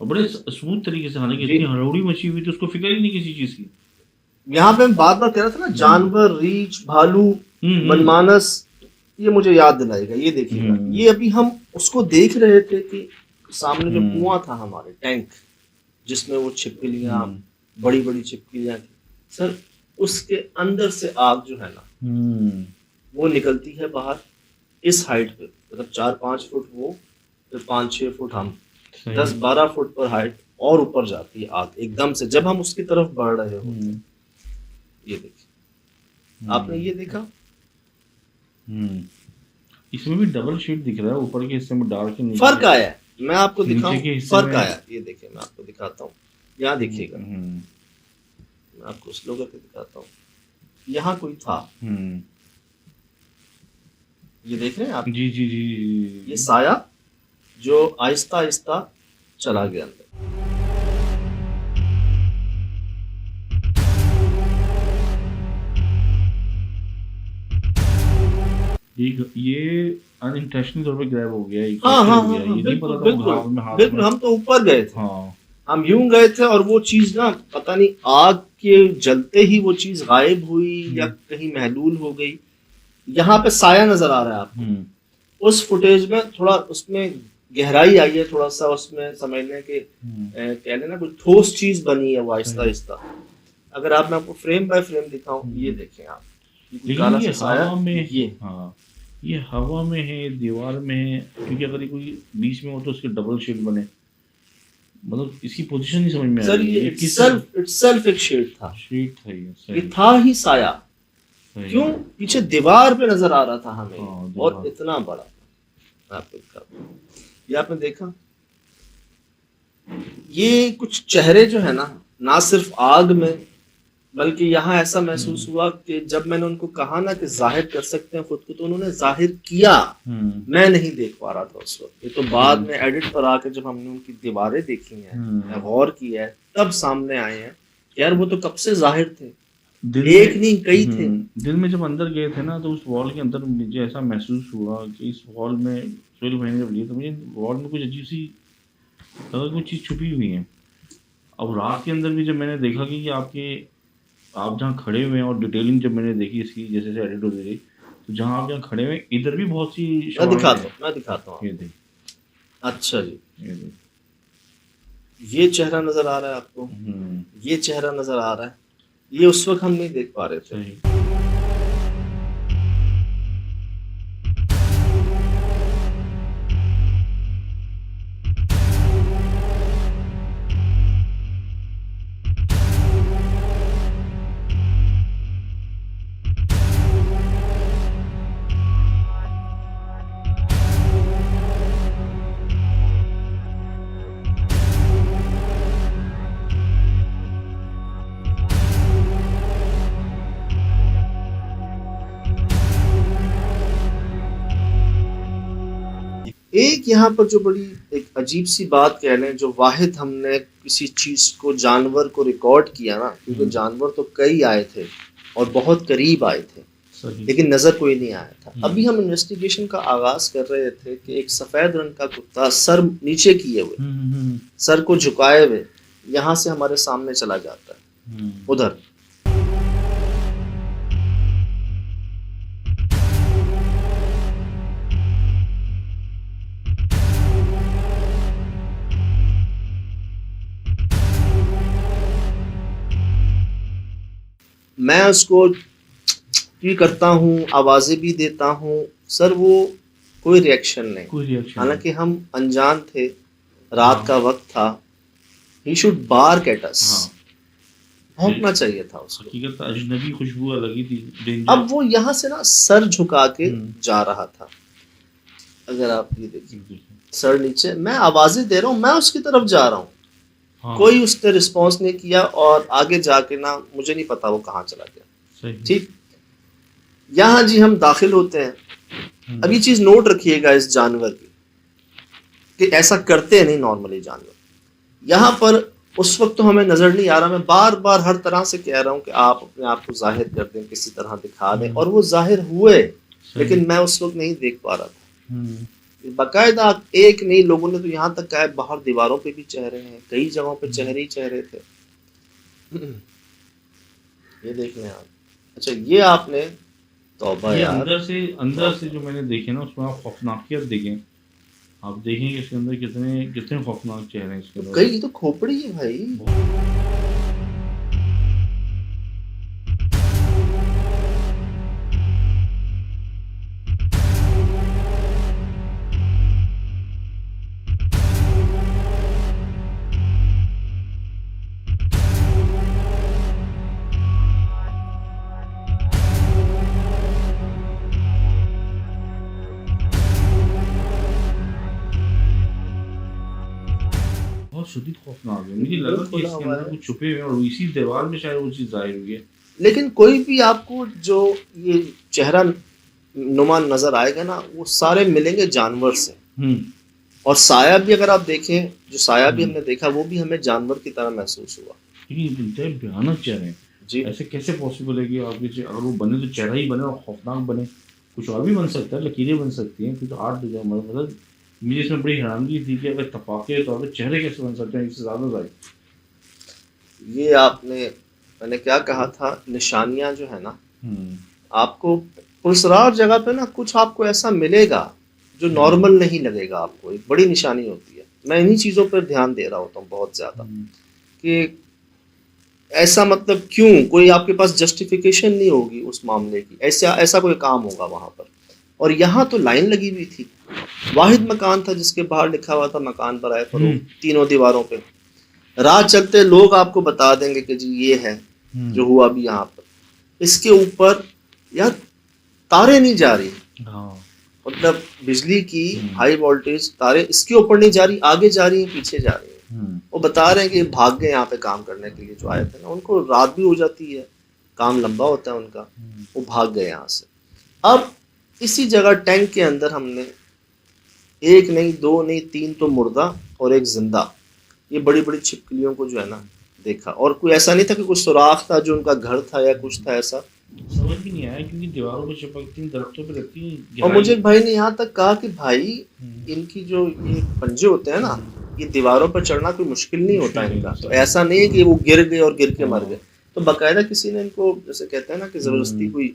और बड़े स्मूथ तरीके से। हालांकि इतनी हड़बड़ी मची हुई थी, उसको फिक्र ही नहीं किसी चीज की। यहाँ पे मैं बार बार कह रहा था ना, जानवर, रीछ, भालू, मनमानस, ये मुझे याद दिलाएगा। ये देखिएगा, ये अभी हम उसको देख रहे थे कि सामने जो कुआं था हमारे, टैंक, जिसमें वो छिपकलियां, बड़ी बड़ी छिपकलियां थी सर, उसके अंदर से आग जो है ना वो निकलती है बाहर इस हाइट पे, मतलब 4-5 फुट वो, फिर 5-6 फुट हम, 10-12 फुट पर हाइट और ऊपर जाती है आग एकदम से, जब हम उसकी तरफ बढ़ रहे होते हैं। ये देखिए, आपने ये देखा, इसमें भी डबल शेड दिख रहा है, ऊपर के हिस्से में डार्क है, फर्क आया है, मैं आपको दिखाऊं, हिस्से फर्क में- आया। ये देखिए, मैं आपको दिखाता हूँ, यहाँ देखिएगा, मैं आपको स्लो करके दिखाता हूँ, यहाँ कोई था, ये देख रहे हैं आप, जी जी जी, ये साया जो आहिस्ता आहिस्ता चला गया अंदर। ये अनइंटेंशनल तौर पे ग्रैब हो गया, ये हाँ कैसे हाँ हो गया, हाँ, ये नहीं बिल्कुल पता था हाथ में, बिल्कुल हाथ बिल्कुल, में। हम तो ऊपर गए थे, हाँ, हम यूं गए थे, और वो चीज ना पता नहीं आग के जलते ही वो चीज गायब हुई या कहीं महलूल हो गई। यहाँ पे साया नजर आ रहा है आपको, उस फुटेज में थोड़ा उसमें गहराई आई है, थोड़ा सा उसमें समझने के कह लेना कोई ठोस चीज बनी है वो आहिस्ता आहिस्ता। अगर आप मैं आपको फ्रेम बाय फ्रेम दिखाऊं, ये देखें आप, लेकिन ये हवा में, हाँ ये हवा में है, दीवार में है, क्योंकि अगर ये कोई बीच में हो तो उसके डबल शेड बने, मतलब इसकी पोजीशन नहीं समझ में आ सर, रही ये है। इटसेल्फ एक शेड था, शेड था ये, ये सही, था ही साया। सही। क्यों? पीछे दीवार पे नजर आ रहा था हमें, हाँ, और दीवार। इतना बड़ा था। आपको दिखाता हूं, ये आपने देखा, ये कुछ चेहरे जो है ना सिर्फ आग में, बल्कि यहाँ ऐसा महसूस हुआ कि जब मैंने उनको कहा ना कि जाहिर कर सकते हैं खुद को, तो उन्होंने जाहिर किया, मैं नहीं देख पा रहा था उस वक्त। ये तो बाद में एडिट पर आकर जब हमने उनकी दीवारें देखी हैं, गौर किया है, तब सामने आए हैं, यार वो तो कब से जाहिर थे, दिल एक में नहीं कई थे। दिल में जब अंदर गए थे ना, तो उस वॉल के अंदर मुझे ऐसा महसूस हुआ कि इस वॉल में सोहेल भाई ने बोली, तो मुझे वॉल में कुछ अजीब सी लगा, कुछ चीज़ छुपी हुई है। अब रात के अंदर भी जब मैंने देखा कि आप जहाँ खड़े हुए हैं, और डिटेलिंग जब मैंने देखी इसकी, जैसे जैसे एडिट होती रही, तो जहाँ आप जहाँ खड़े हुए हैं, इधर भी बहुत सी मैं शवाएं दिखाता हैं। हूँ, मैं दिखाता हूँ। ये देख, अच्छा जी, ये देख। ये चेहरा नजर आ रहा है आपको, ये चेहरा नजर आ रहा है, ये उस वक्त हम नहीं देख पा रहे थे। सही। एक यहाँ पर जो बड़ी एक अजीब सी बात कह लें, जो वाहिद हमने किसी चीज को, जानवर को रिकॉर्ड किया ना, क्योंकि जानवर तो कई आए थे और बहुत करीब आए थे, सही। लेकिन नजर कोई नहीं आया था। अभी हम इन्वेस्टिगेशन का आगाज कर रहे थे कि एक सफेद रंग का कुत्ता सर नीचे किए हुए, सर को झुकाए हुए यहाँ से हमारे सामने चला जाता है उधर। मैं उसको भी करता हूँ, आवाजें भी देता हूँ सर, वो कोई रिएक्शन नहीं। कोई रिएक्शन। हालांकि हम अनजान थे, रात का वक्त था, he should bark at us, भौंकना चाहिए था उसको। हकीकत अजनबी खुशबू अलग ही थी, डेंजर। अब वो यहाँ से ना सर झुका के जा रहा था, अगर आप ये देखिए, सर नीचे, मैं आवाजें दे रहा हूँ, मैं उसकी तरफ जा रहा हूँ। कोई उसने रिस्पॉन्स नहीं किया, और आगे जाके ना मुझे नहीं पता वो कहाँ चला गया। ठीक, यहाँ जी हम दाखिल होते हैं। अब ये चीज नोट रखिएगा इस जानवर की, कि ऐसा करते नहीं नॉर्मली जानवर। यहाँ पर उस वक्त तो हमें नजर नहीं आ रहा, मैं बार बार हर तरह से कह रहा हूँ कि आप अपने आप को जाहिर कर दें, किसी तरह दिखा दें, और वो जाहिर हुए, लेकिन मैं उस वक्त नहीं देख पा रहा था। बाकायदा एक नहीं, लोगों ने तो यहाँ तक कहा बाहर दीवारों पे भी चेहरे हैं, कई जगहों पे चेहरे ही चेहरे थे। ये देख लें आप। अच्छा, ये आपने तौबा यार, अंदर से जो मैंने देखे ना, उसमें आप खौफनाकियत देखें, आप देखेंगे इसके अंदर कितने कितने खौफनाक चेहरे हैं इसके अंदर। कई तो खोपड़ी है भाई। बहुत शदीद खौफनाक है। मुझे लगा कि इसके अंदर कुछ छुपे हुए हैं, और इसी दीवार में शायद वो चीज़ जाहिर हुई है। लेकिन कोई भी आपको जो ये चेहरा नुमा नजर आएगा ना, वो सारे मिलेंगे जानवर से। और साया भी अगर आप देखें, जो साया भी हमने देखा, वो भी हमें जानवर की तरह महसूस हुआ। ये भयानक चेहरे हैं जी। ऐसे कैसे पॉसिबल है कि आपके अगर वो बने तो चेहरा ही बने और खौफनाक बने? कुछ और भी बन सकता है, लकीरें बन सकती हैं, कुछ आर्ट डिजाइन, मतलब मुझे इसमें बड़ी हैरानगी थी कि अगर तफाके तौर पर चेहरे कैसे बन सकते हैं इससे ज़्यादा जाए। ये मैंने क्या कहा था, निशानियां जो है ना, आपको पुरसरार जगह पे ना कुछ आपको ऐसा मिलेगा जो नॉर्मल नहीं लगेगा आपको, एक बड़ी निशानी होती है। मैं इन्हीं चीज़ों पर ध्यान दे रहा होता हूँ बहुत ज़्यादा, कि ऐसा मतलब क्यों, कोई आपके पास जस्टिफिकेशन नहीं होगी उस मामले की, ऐसा कोई काम होगा वहाँ पर। और यहाँ तो लाइन लगी हुई थी, वाहिद मकान था जिसके बाहर लिखा हुआ था मकान पर आए फरोख्त, तीनों दीवारों पे। राह चलते लोग आपको बता देंगे कि जी ये है जो हुआ भी यहाँ पर। इसके ऊपर यार तारे नहीं जा रही, मतलब बिजली की हाई वोल्टेज तारे इसके ऊपर नहीं जा रही, आगे जा रही है, पीछे जा रही है। वो बता रहे हैं कि भाग गए यहाँ पे काम करने के लिए, जो आए थे ना, उनको रात भी हो जाती है, काम लंबा होता है उनका, वो भाग गए यहाँ से। अब इसी जगह टैंक के अंदर हमने एक नहीं, दो नहीं, तीन तो मुर्दा और एक जिंदा, ये बड़ी बड़ी छिपकलियों को जो है ना देखा, और कोई ऐसा नहीं था कि कुछ सुराख था जो उनका घर था या कुछ था ऐसा। समझ भी नहीं आया क्योंकि दीवारों पे चिपकती हैं, दरख्तों पे लगती हैं। और मुझे एक भाई ने यहाँ तक कहा कि भाई हम्म। इनकी जो ये पंजे होते हैं ना, ये दीवारों पर चढ़ना कोई मुश्किल नहीं होता मुश्किल इनका, नहीं, तो सही। ऐसा नहीं है कि वो गिर गए और गिर के मर हाँ। गए, तो बाकायदा किसी ने इनको जैसे कहते हैं ना कि जबरदस्ती कोई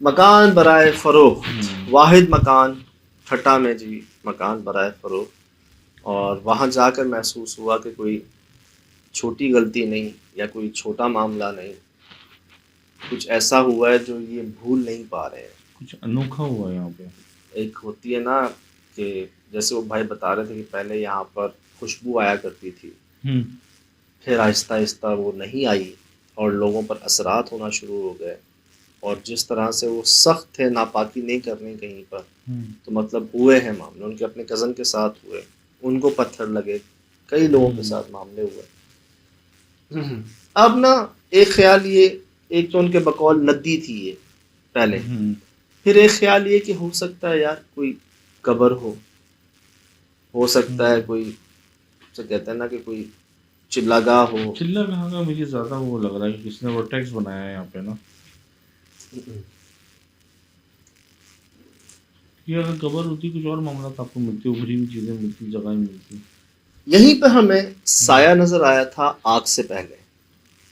मकान बराए फरोख्त, वाहिद मकान ठट्टा में जी, मकान बराए फरोख्त, और वहाँ जाकर महसूस हुआ कि कोई छोटी गलती नहीं या कोई छोटा मामला नहीं, कुछ ऐसा हुआ है जो ये भूल नहीं पा रहे हैं। कुछ अनोखा हुआ है यहाँ पे। एक होती है ना कि जैसे वो भाई बता रहे थे कि पहले यहाँ पर खुशबू आया करती थी, फिर आहिस्ता आहिस्ता वो नहीं आई और लोगों पर असरात होना शुरू हो गए, और जिस तरह से वो सख्त थे, नापाकी नहीं करनी कहीं पर, तो मतलब हुए हैं मामले, उनके अपने कज़न के साथ हुए, उनको पत्थर लगे, कई लोगों के साथ मामले हुए। अब ना एक ख्याल ये, एक तो उनके बकौल नदी थी ये पहले, फिर एक ख्याल ये कि हो सकता है यार कोई कब्र हो सकता है कोई, जो कहते हैं ना कि कोई चिल्लागाह हो। चिल्ला कहाँ का, मुझे ज्यादा वो लग रहा है कि किसने वो टैक्स बनाया है यहाँ पे ना, कि अगर कबर होती कुछ और मामला था, आपको मिलती उभरी हुई चीजें मिलती, जगह मिलती। यहीं पर हमें साया नजर आया था आग से पहले,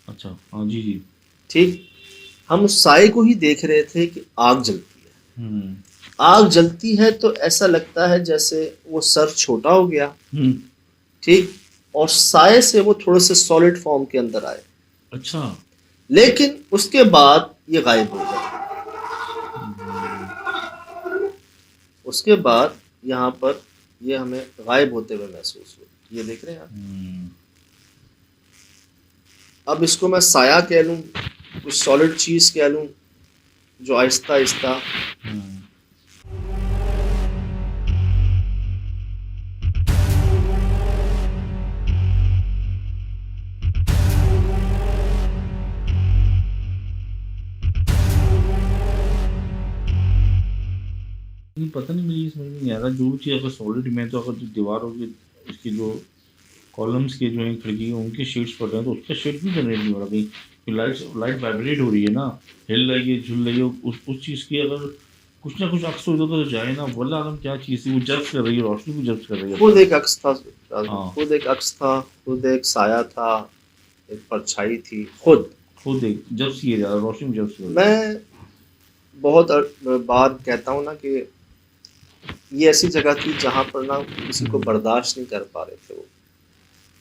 अच्छा हाँ जी जी। ठीक, हम उस साये को ही देख रहे थे कि आग जलती है, आग जलती है तो ऐसा लगता है जैसे वो सर छोटा हो गया, ठीक, और साये से वो थोड़े से सॉलिड फॉर्म के अंदर आए, अच्छा, लेकिन उसके बाद ये गायब हो गए। उसके बाद यहाँ पर ये हमें गायब होते हुए महसूस हुआ, ये देख रहे हैं आप। अब इसको मैं साया कह लूँ, कुछ सॉलिड चीज कह लूँ जो आहिस्ता आहिस्ता पता नहीं, मेरी समझ में नहीं आ रहा, जो चीज़ अगर सॉलिड में, तो अगर जो दीवारों की उसकी जो कॉलम्स के जो है खिड़की है उनके शेड्स पड़ रहे हैं, तो उसका शेड भी जनरेट नहीं हो रहा कहीं, लाइट वाइब्रेट हो रही है ना, हिल रही है, झुल रही है, उस चीज़ की अगर कुछ ना कुछ अक्स उधर तो जाए ना, वल्ला आलम क्या चीज़ थी, वो जब्त कर रही है, रोशनी को जब्त कर रही है। खुद एक अक्स था, हाँ। खुद एक अक्स था, खुद एक साया था, एक परछाई थी, खुद एक जब्त किए जा रहा है, रोशनी जब्त कर रही है। मैं बहुत बार कहता हूँ ना कि ये ऐसी जगह थी जहाँ पर ना किसी को बर्दाश्त नहीं कर पा रहे थे वो,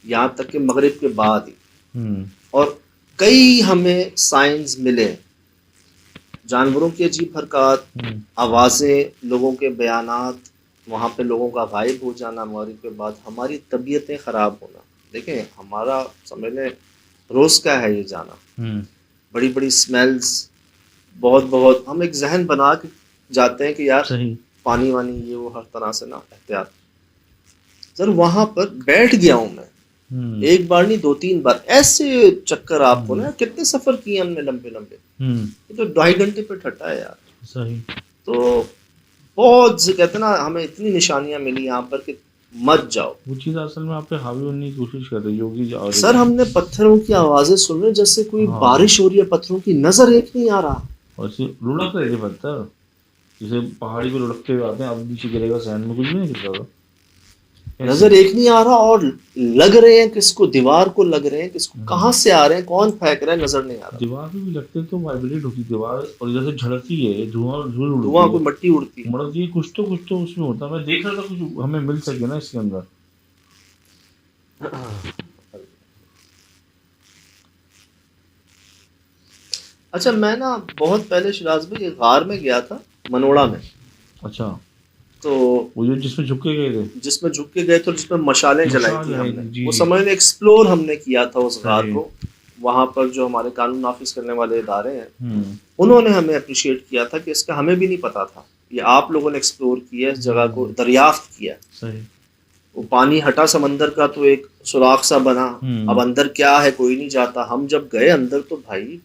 यहाँ तक कि मगरिब के बाद ही, और कई हमें साइंस मिले, जानवरों की अजीब हरकत, आवाज़ें, लोगों के बयानात, वहाँ पे लोगों का गायब हो जाना मगरिब के बाद, हमारी तबीयतें ख़राब होना। देखें हमारा समझ लें रोज़ का है ये जाना, बड़ी बड़ी स्मेल्स, बहुत हम एक जहन बना के जाते हैं कि यार सही, पानी वानी ये वो हर तरह से ना एहतियात। सर वहाँ पर बैठ गया हूँ मैं, एक बार नहीं 2-3 बार ऐसे चक्कर, आपको ना कितने सफर किए हमने लंबे लंबे, ये तो 2.5 घंटे पे ठट्टा है यार। सही, तो बहुत से कहते ना हमें इतनी निशानियां मिली यहाँ पर कि मत जाओ। वो चीज़ असल में आप पे हावी होने की कोशिश कर रही होगी। सर हमने पत्थरों की आवाजें सुन रहे जैसे कोई बारिश हो रही है, पत्थरों की नजर एक नहीं आ रहा, और लुढ़क रहे थे पत्थर, जैसे पहाड़ी पे लुढ़कते हुए आते हैं, अब नीचे गिरेगा, सैंड में कुछ भी नहीं गिर रहा, नजर एक नहीं आ रहा, और लग रहे हैं किसको, दीवार को लग रहे हैं किसको, कहाँ से आ रहे हैं, कौन फेंक रहा है, नजर नहीं आ रहा। दीवार पे भी लगते तो वाइब्रेट होती दीवार, और जैसे झड़ती है धुआं को मट्टी उड़ती है, मड़ती है, कुछ तो उसमें होता है। मैं देख रहा था कुछ हमें मिल सके ना इसके अंदर। अच्छा मैं ना बहुत पहले शिराज भाई एक गार में गया था, मनोड़ा में। अच्छा, तो वो जो जिसमें झुक के गए थे, जिसमें झुक के गए थे, जिसमें मशालें जलाई थी हमने, जी, वो समझ लें एक्सप्लोर हमने किया था उस गार को। वहाँ पर जो हमारे कानून नाफिज करने वाले इदारे हैं उन्होंने हमें अप्रिशिएट किया था कि इसका हमें भी नहीं पता था, ये आप लोगों ने एक्सप्लोर किया, इस जगह को दरियाफ्त किया। सही, वो पानी हटा समंदर का तो एक सुराख सा बना, अब अंदर क्या है कोई नहीं जाता। हम जब गए अंदर तो भाई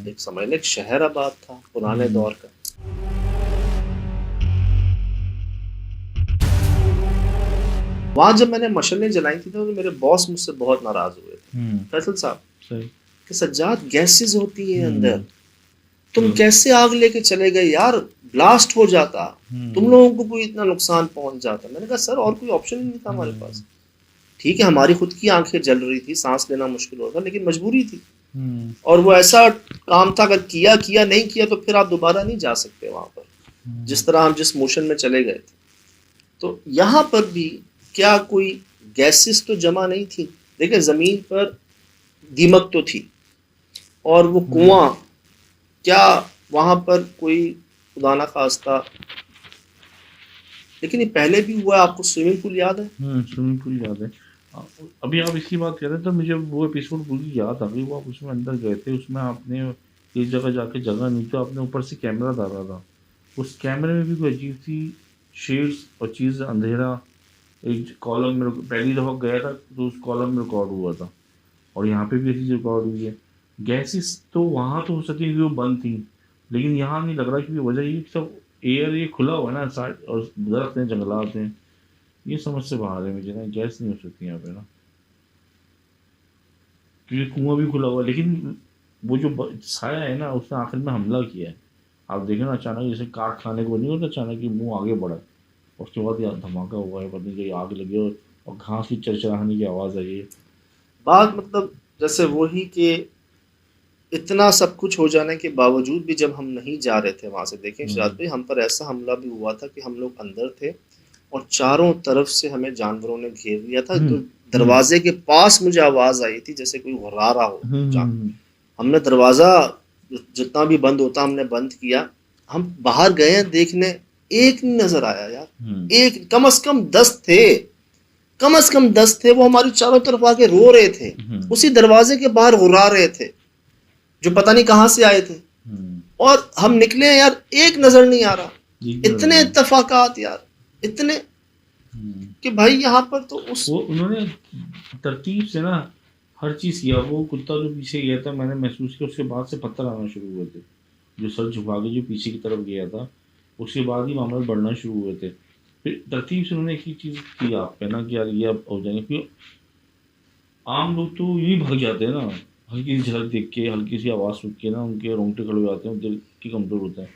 एक समझ लें एक शहर आबाद था पुराने दौर का। वहाँ जब मैंने मशलें जलाई थी तो मेरे बॉस मुझसे बहुत नाराज हुए थे, फैसल साहब, सही। कि सज्जाद गैसेस होती हैं हम्म। अंदर, तुम कैसे आग लेके चले गए यार, ब्लास्ट हो जाता, तुम लोगों को कोई इतना नुकसान पहुंच जाता। मैंने कहा सर और कोई ऑप्शन ही नहीं था हमारे पास। ठीक है हमारी खुद की आंखें जल रही थी, सांस लेना मुश्किल हो रहा था, लेकिन मजबूरी थी। और वो ऐसा काम था, अगर किया नहीं किया तो फिर आप दोबारा नहीं जा सकते वहां पर, जिस तरह हम जिस मोशन में चले गए थे। तो यहाँ पर भी क्या कोई गैसेस तो जमा नहीं थी। देखिए जमीन पर दीमक तो थी, और वो कुआं, क्या वहां पर कोई खुदा ना खास्ता, लेकिन ये पहले भी हुआ है। आपको स्विमिंग पूल याद है? स्विमिंग पूल याद है। अभी आप इसकी बात कर रहे थे तो मुझे वो एपिसोड पूरी याद आ गई। वो आप उसमें अंदर गए थे, उसमें आपने एक जगह जाके जगह नहीं तो आपने ऊपर से कैमरा डाला था। उस कैमरे में भी कोई अजीब सी शेड्स और चीज़, अंधेरा, एक कॉलम में पहली दफ़ा गया था तो उस कॉलम में रिकॉर्ड हुआ था, और यहाँ पे भी ऐसी रिकॉर्ड हुई है। गैसेस तो वहाँ तो हो सके कि वो बंद थी, लेकिन यहाँ नहीं लग रहा कि वजह ये सब एयर ये खुला हुआ है ना साइड, और दरख्त हैं, जंगलात हैं, ये समझ से बाहर है मुझे ना। गैस नहीं हो सकती यहाँ पे ना, क्योंकि कुआं भी खुला हुआ है। लेकिन वो जो साया है ना उसने आखिर में हमला किया है। आप देखें ना, अचानक जैसे काट खाने को नहीं होता, अचानक ही मुंह आगे बढ़ा, उसके बाद यहाँ धमाका हुआ है, पता नहीं कहीं आग लगी और घास की चरचराने की आवाज़ आई है। बात मतलब जैसे वही कि इतना सब कुछ हो जाने के बावजूद भी जब हम नहीं जा रहे थे वहां से, देखें शायद भाई, हम पर ऐसा हमला भी हुआ था कि हम लोग अंदर थे और चारों तरफ से हमें जानवरों ने घेर लिया था। तो दरवाजे के पास मुझे आवाज आई थी जैसे कोई घुर्रा रहा हो। हमने दरवाजा जितना भी बंद होता हमने बंद किया, हम बाहर गए हैं देखने, एक नहीं नजर आया यार। एक कम से कम 10 थे, कम से कम 10 थे। वो हमारी चारों तरफ आके रो रहे थे, उसी दरवाजे के बाहर घुर्रा रहे थे, जो पता नहीं कहां से आए थे। और हम निकले हैं यार, एक नजर नहीं आ रहा। इतने इत्तफाकात यार, इतने कि भाई यहाँ पर तो उस वो उन्होंने तरतीब से ना हर चीज़ किया। वो कुत्ता जो पीछे गया था, मैंने महसूस किया उसके बाद से पत्थर आना शुरू हुए थे, जो सर झुका के जो पीछे की तरफ गया था, उसके बाद ही मामले बढ़ना शुरू हुए थे। फिर तरतीब से उन्होंने एक ही चीज़ की आप पे ना कि यार ये अब हो जाएंगे, क्योंकि आम लोग तो यूँ ही भाग जाते हैं ना, हल्की सी झलक देख के, हल्की सी आवाज़ सुन के ना उनके रोंगटे खड़े हो जाते हैं, दिल की कमज़ोर होता है।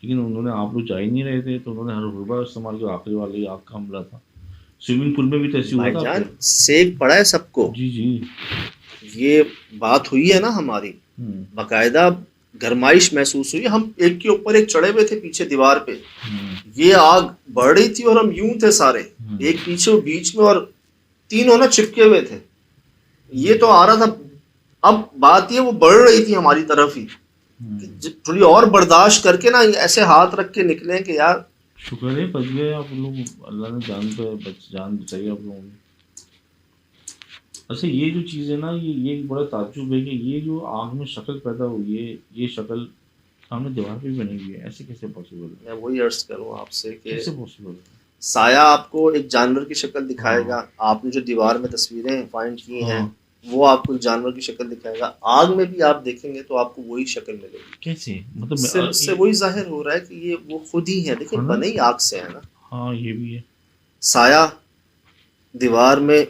लेकिन उन्होंने, आप लोग जा ही नहीं रहे थे तो उन्होंने हर हुर्बा इस्तेमाल किया। आखिरी वाले आग का हमला था, स्विमिंग पूल में भी तो ऐसी हुआ था। भाईजान सेक पड़ा है सबको। जी जी, ये बात हुई है ना हमारी, बाकायदा गरमाइश महसूस हुई। हम एक के ऊपर एक चढ़े हुए थे पीछे दीवार पे, ये आग बढ़ रही थी और हम यूं थे सारे, एक पीछे और बीच में, और तीनों ना चिपके हुए थे। ये तो आ रहा था, अब बात ये वो बढ़ रही थी हमारी तरफ ही, थोड़ी और बर्दाश्त करके ना ऐसे हाथ रख के निकले कि यार शुक्र है बच गए आप लोग, अल्लाह ने जान बचाई आप लोगों की। अच्छा ये जो चीज़ है ना, ये एक बड़ा ताज्जुब है कि ये जो आग में शक्ल पैदा हुई है, ये शक्ल सामने दीवार पे भी बनी हुई है, ऐसे कैसे पॉसिबल है? मैं वही अर्ज करूँ आपसे कि कैसे पॉसिबल है? साया आपको एक जानवर की शक्ल दिखाएगा, आपने जो दीवार में तस्वीरें फाइंड की हैं वो आपको एक जानवर की शक्ल दिखाएगा, आग में भी आप देखेंगे तो आपको वही शक्ल मिलेगी। कैसे? मतलब इससे वही जाहिर हो रहा है कि ये वो खुद ही है। देखिए बने ही आग से है ना। हाँ ये भी है। साया, दीवार में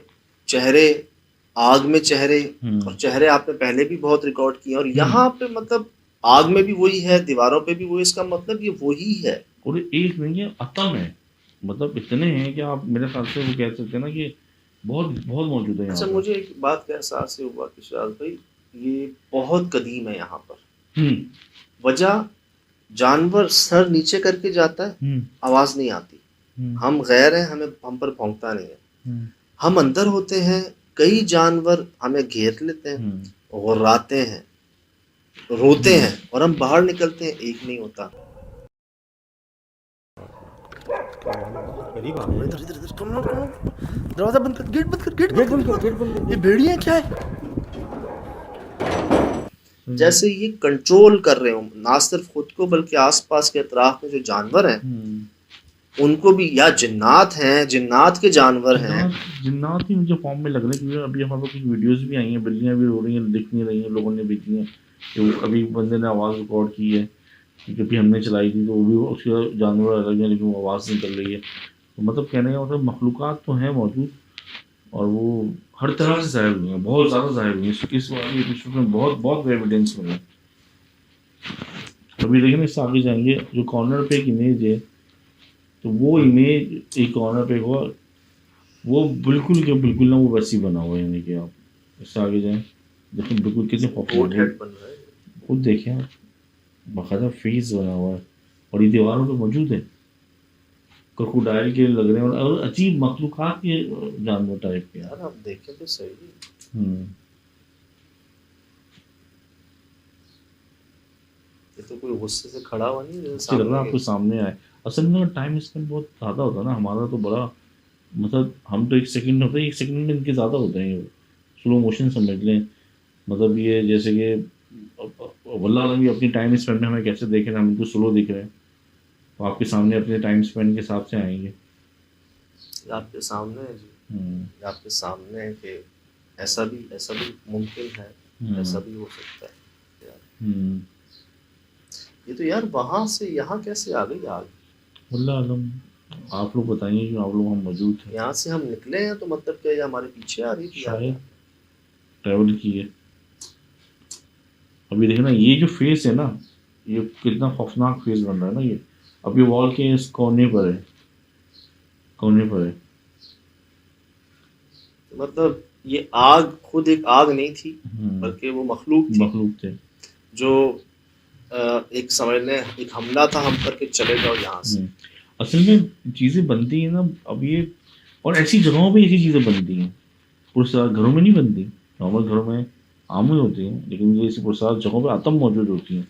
चेहरे, आग में चेहरे, और चेहरे आपने पहले भी बहुत रिकॉर्ड किए, और यहाँ पे मतलब आग में भी वही है, दीवारों पे भी वही। इसका मतलब ये वही है। और एक नहीं है, अतम है, मतलब इतने हैं कि आप मेरे ख्याल से वो कह सकते हैं ना कि बहुत बहुत मौजूद है यहाँ। अच्छा मुझे एक बात का एहसास हुआ कि शायद भाई ये बहुत कदीम है यहाँ पर। वजह, जानवर सर नीचे करके जाता है, आवाज नहीं आती, हम गैर हैं, हमें हम पर भौंकता नहीं है। हम अंदर होते हैं, कई जानवर हमें घेर लेते हैं, गुर्राते हैं, रोते हैं, और हम बाहर निकलते हैं, एक नहीं होता। दरवाजा बंद कर, गेट बंद कर, गेट बंद कर। ये भेड़िया क्या है? जैसे ये कंट्रोल कर रहे हो ना सिर्फ खुद को बल्कि आसपास के अतराफ में जो जानवर हैं उनको भी, या जिन्नात हैं, जिन्नात के जानवर हैं। जिन्नात ही मुझे फॉर्म में लग रहे हैं, क्योंकि अभी हमारे पास कुछ वीडियोस भी आई हैं, बिल्लियाँ भी रो रही हैं, दिख नहीं रही हैं, लोगों ने भेजी हैं। तो अभी बंदे ने आवाज़ रिकॉर्ड की है, क्योंकि हमने चलाई थी तो वो भी उसका जानवर अलग है लेकिन वो आवाज़ निकल रही है। तो मतलब कहने का मतलब मखलूक़ात तो हैं मौजूद, और वो हर तरह से ज़ाहिर हुई हैं, बहुत ज़्यादा ज़ाहिर हुई हैं। इस वाली एपिसोड में बहुत बहुत एविडेंस मिले। अभी देखिए ना, इससे आगे जाएंगे, जो कॉर्नर पे एक इमेज है, तो वो इमेज एक कॉर्नर पे हुआ, वो बिल्कुल के बिल्कुल ना वो वैसी बना हुआ है। यानी कि आप इससे आगे जाएं, देखिए बिल्कुल कितने गोट हेड बन रहा है। खुद देखें आप, बाकायदा फेस बना हुआ है, और ये दीवारों पे मौजूद है, क्रोकोडाइल के लग रहे हैं, और अजीब मखलूक़ात के जानवर टाइप के। यार आप देखें तो सही, हम्म, ये तो कोई गुस्से से खड़ा हुआ नहीं है अच्छी लग रहा है आपके सामने आए। असल में टाइम स्पेंड बहुत ज़्यादा होता है ना हमारा, तो बड़ा मतलब हम तो 1 सेकंड होता है, 1 सेकंड में इनके ज़्यादा होते हैं, स्लो मोशन समझ लें। मतलब ये जैसे कि वल्लाह आलम भी अपनी टाइम स्पेंड में हमें कैसे देख रहे हैं, हम इनको स्लो दिख रहे हैं, तो आपके सामने अपने टाइम स्पेंड के हिसाब से आएंगे। ये आपके सामने है जी, हम्म, ये आपके सामने है कि ऐसा भी मुमकिन है, ऐसा भी हो सकता है यार। हम्म, ये तो यार वहां से यहाँ कैसे आ गई आग? वल्लाह आलम, आप लोग बताइए कि आप लोग हम मौजूद थे, यहाँ से हम निकले हैं तो मतलब क्या ये हमारे पीछे आ रही थी यार? शायद ट्रैवल किए। अभी देखो ना, ये जो फेस है ना, ये कितना खौफनाक फेस बन रहा है ना ये। अब ये वॉल के इस कोने पर है, कोने पर है। तो मतलब ये आग खुद एक आग नहीं थी, हम्म, बल्कि वो मखलूक थी मखलूक थे। जो एक समझ लें एक हमला था हम करके चले जाओ यहाँ से। असल में चीज़ें बनती हैं ना अब ये, और ऐसी जगहों पे ऐसी चीज़ें बनती हैं, पुरस्कार घरों में नहीं बनती। नॉर्मल घरों में आम ही होती हैं, लेकिन ये ऐसी पुरस्कार जगहों पे आतम मौजूद होती हैं।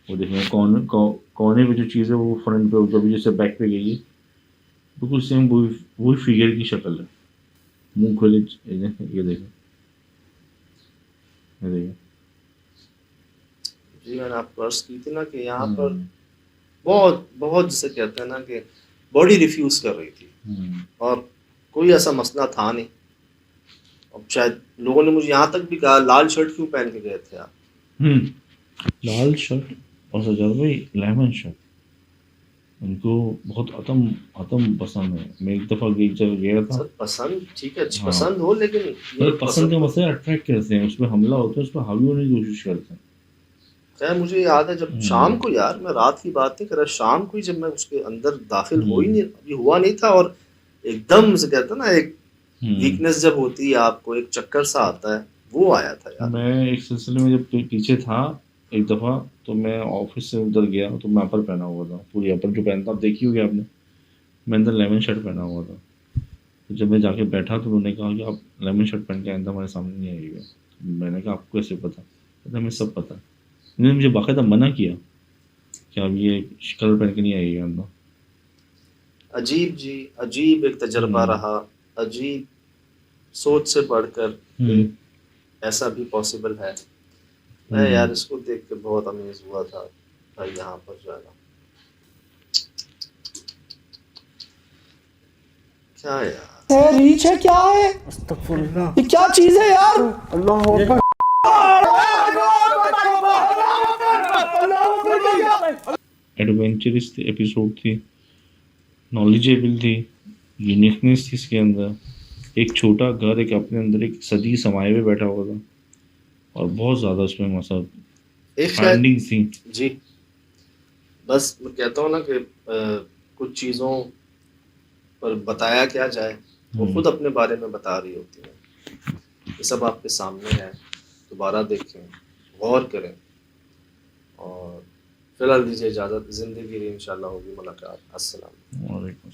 वो देखें कोने पे जो चीज़ है वो फ्रंट पे, जो भी जैसे बैक पे गई है, बिल्कुल सेम वही फिगर की शक्ल है, मुंह खोले। ये देखें, ये देखें, ये देखें। जी मैंने आपको अर्ज की थी ना कि यहाँ पर बहुत बहुत जिसे कहते हैं ना कि बॉडी रिफ्यूज कर रही थी, और कोई ऐसा मसला था नहीं। अब शायद लोगों ने मुझे यहाँ तक भी कहा लाल शर्ट क्यों पहन के गए थे आप? लाल शर्ट और सजाद भाई लेमन शर्ट, उनको बहुत अतम अतम पसंद है। मैं एक दफ़ा गया था। सर पसंद ठीक है, हाँ। पसंद हो, लेकिन ये मतलब पसंद का मसला अट्रैक्ट करते हैं, उसमें हमला होता है, उस पर हावी होने की कोशिश करते हैं। खैर मुझे याद है जब शाम को, यार मैं रात की बात नहीं कर रहा, शाम को ही जब मैं उसके अंदर दाखिल हो ही नहीं, अभी हुआ नहीं था, और एकदम से कहते हैं ना एक वीकनेस जब होती है आपको, एक चक्कर सा आता है, वो आया था यार। मैं एक सिलसिले में जब पीछे था एक दफ़ा, तो मैं ऑफिस से उधर गया, तो मैं अपर पहना हुआ था, पूरी अपर जो पहनता आप देखी होगी आपने, मैं अंदर लेमन शर्ट पहना हुआ था। तो जब मैं जाके बैठा तो उन्होंने कहा कि आप लेमन शर्ट पहन के आइंदा हमारे सामने नहीं आइएगा। तो मैंने कहा आपको कैसे पता? कहता हमें सब पता। उन्होंने मुझे बाकायदा मना किया कि आप ये कलर पहन के नहीं आइएगा अंदर। अजीब जी, अजीब एक तजर्बा रहा, अजीब सोच से बढ़कर ऐसा भी पॉसिबल है। मैं यार इसको देख के बहुत अमेज हुआ था भाई, यहाँ पर जाना क्या यार, रीच है क्या है? ये क्या चीज है यार? अल्लाह एडवेंचरस एपिसोड थी, नॉलेजेबल थी, यूनिकनेस थी इसके अंदर। एक छोटा घर, एक अपने अंदर एक सदी समाये हुए बैठा हुआ था, और बहुत ज़्यादा उसमें मतलब एक फाइंडिंग्स थी जी। बस मैं कहता हूँ ना कि कुछ चीज़ों पर बताया क्या जाए, वो खुद अपने बारे में बता रही होती है। ये सब आपके सामने है, दोबारा देखें, गौर करें, और फिलहाल दीजिए इजाज़त। ज़िंदगी इंशाल्लाह होगी मुलाकात। अस्सलाम। वालेकुम।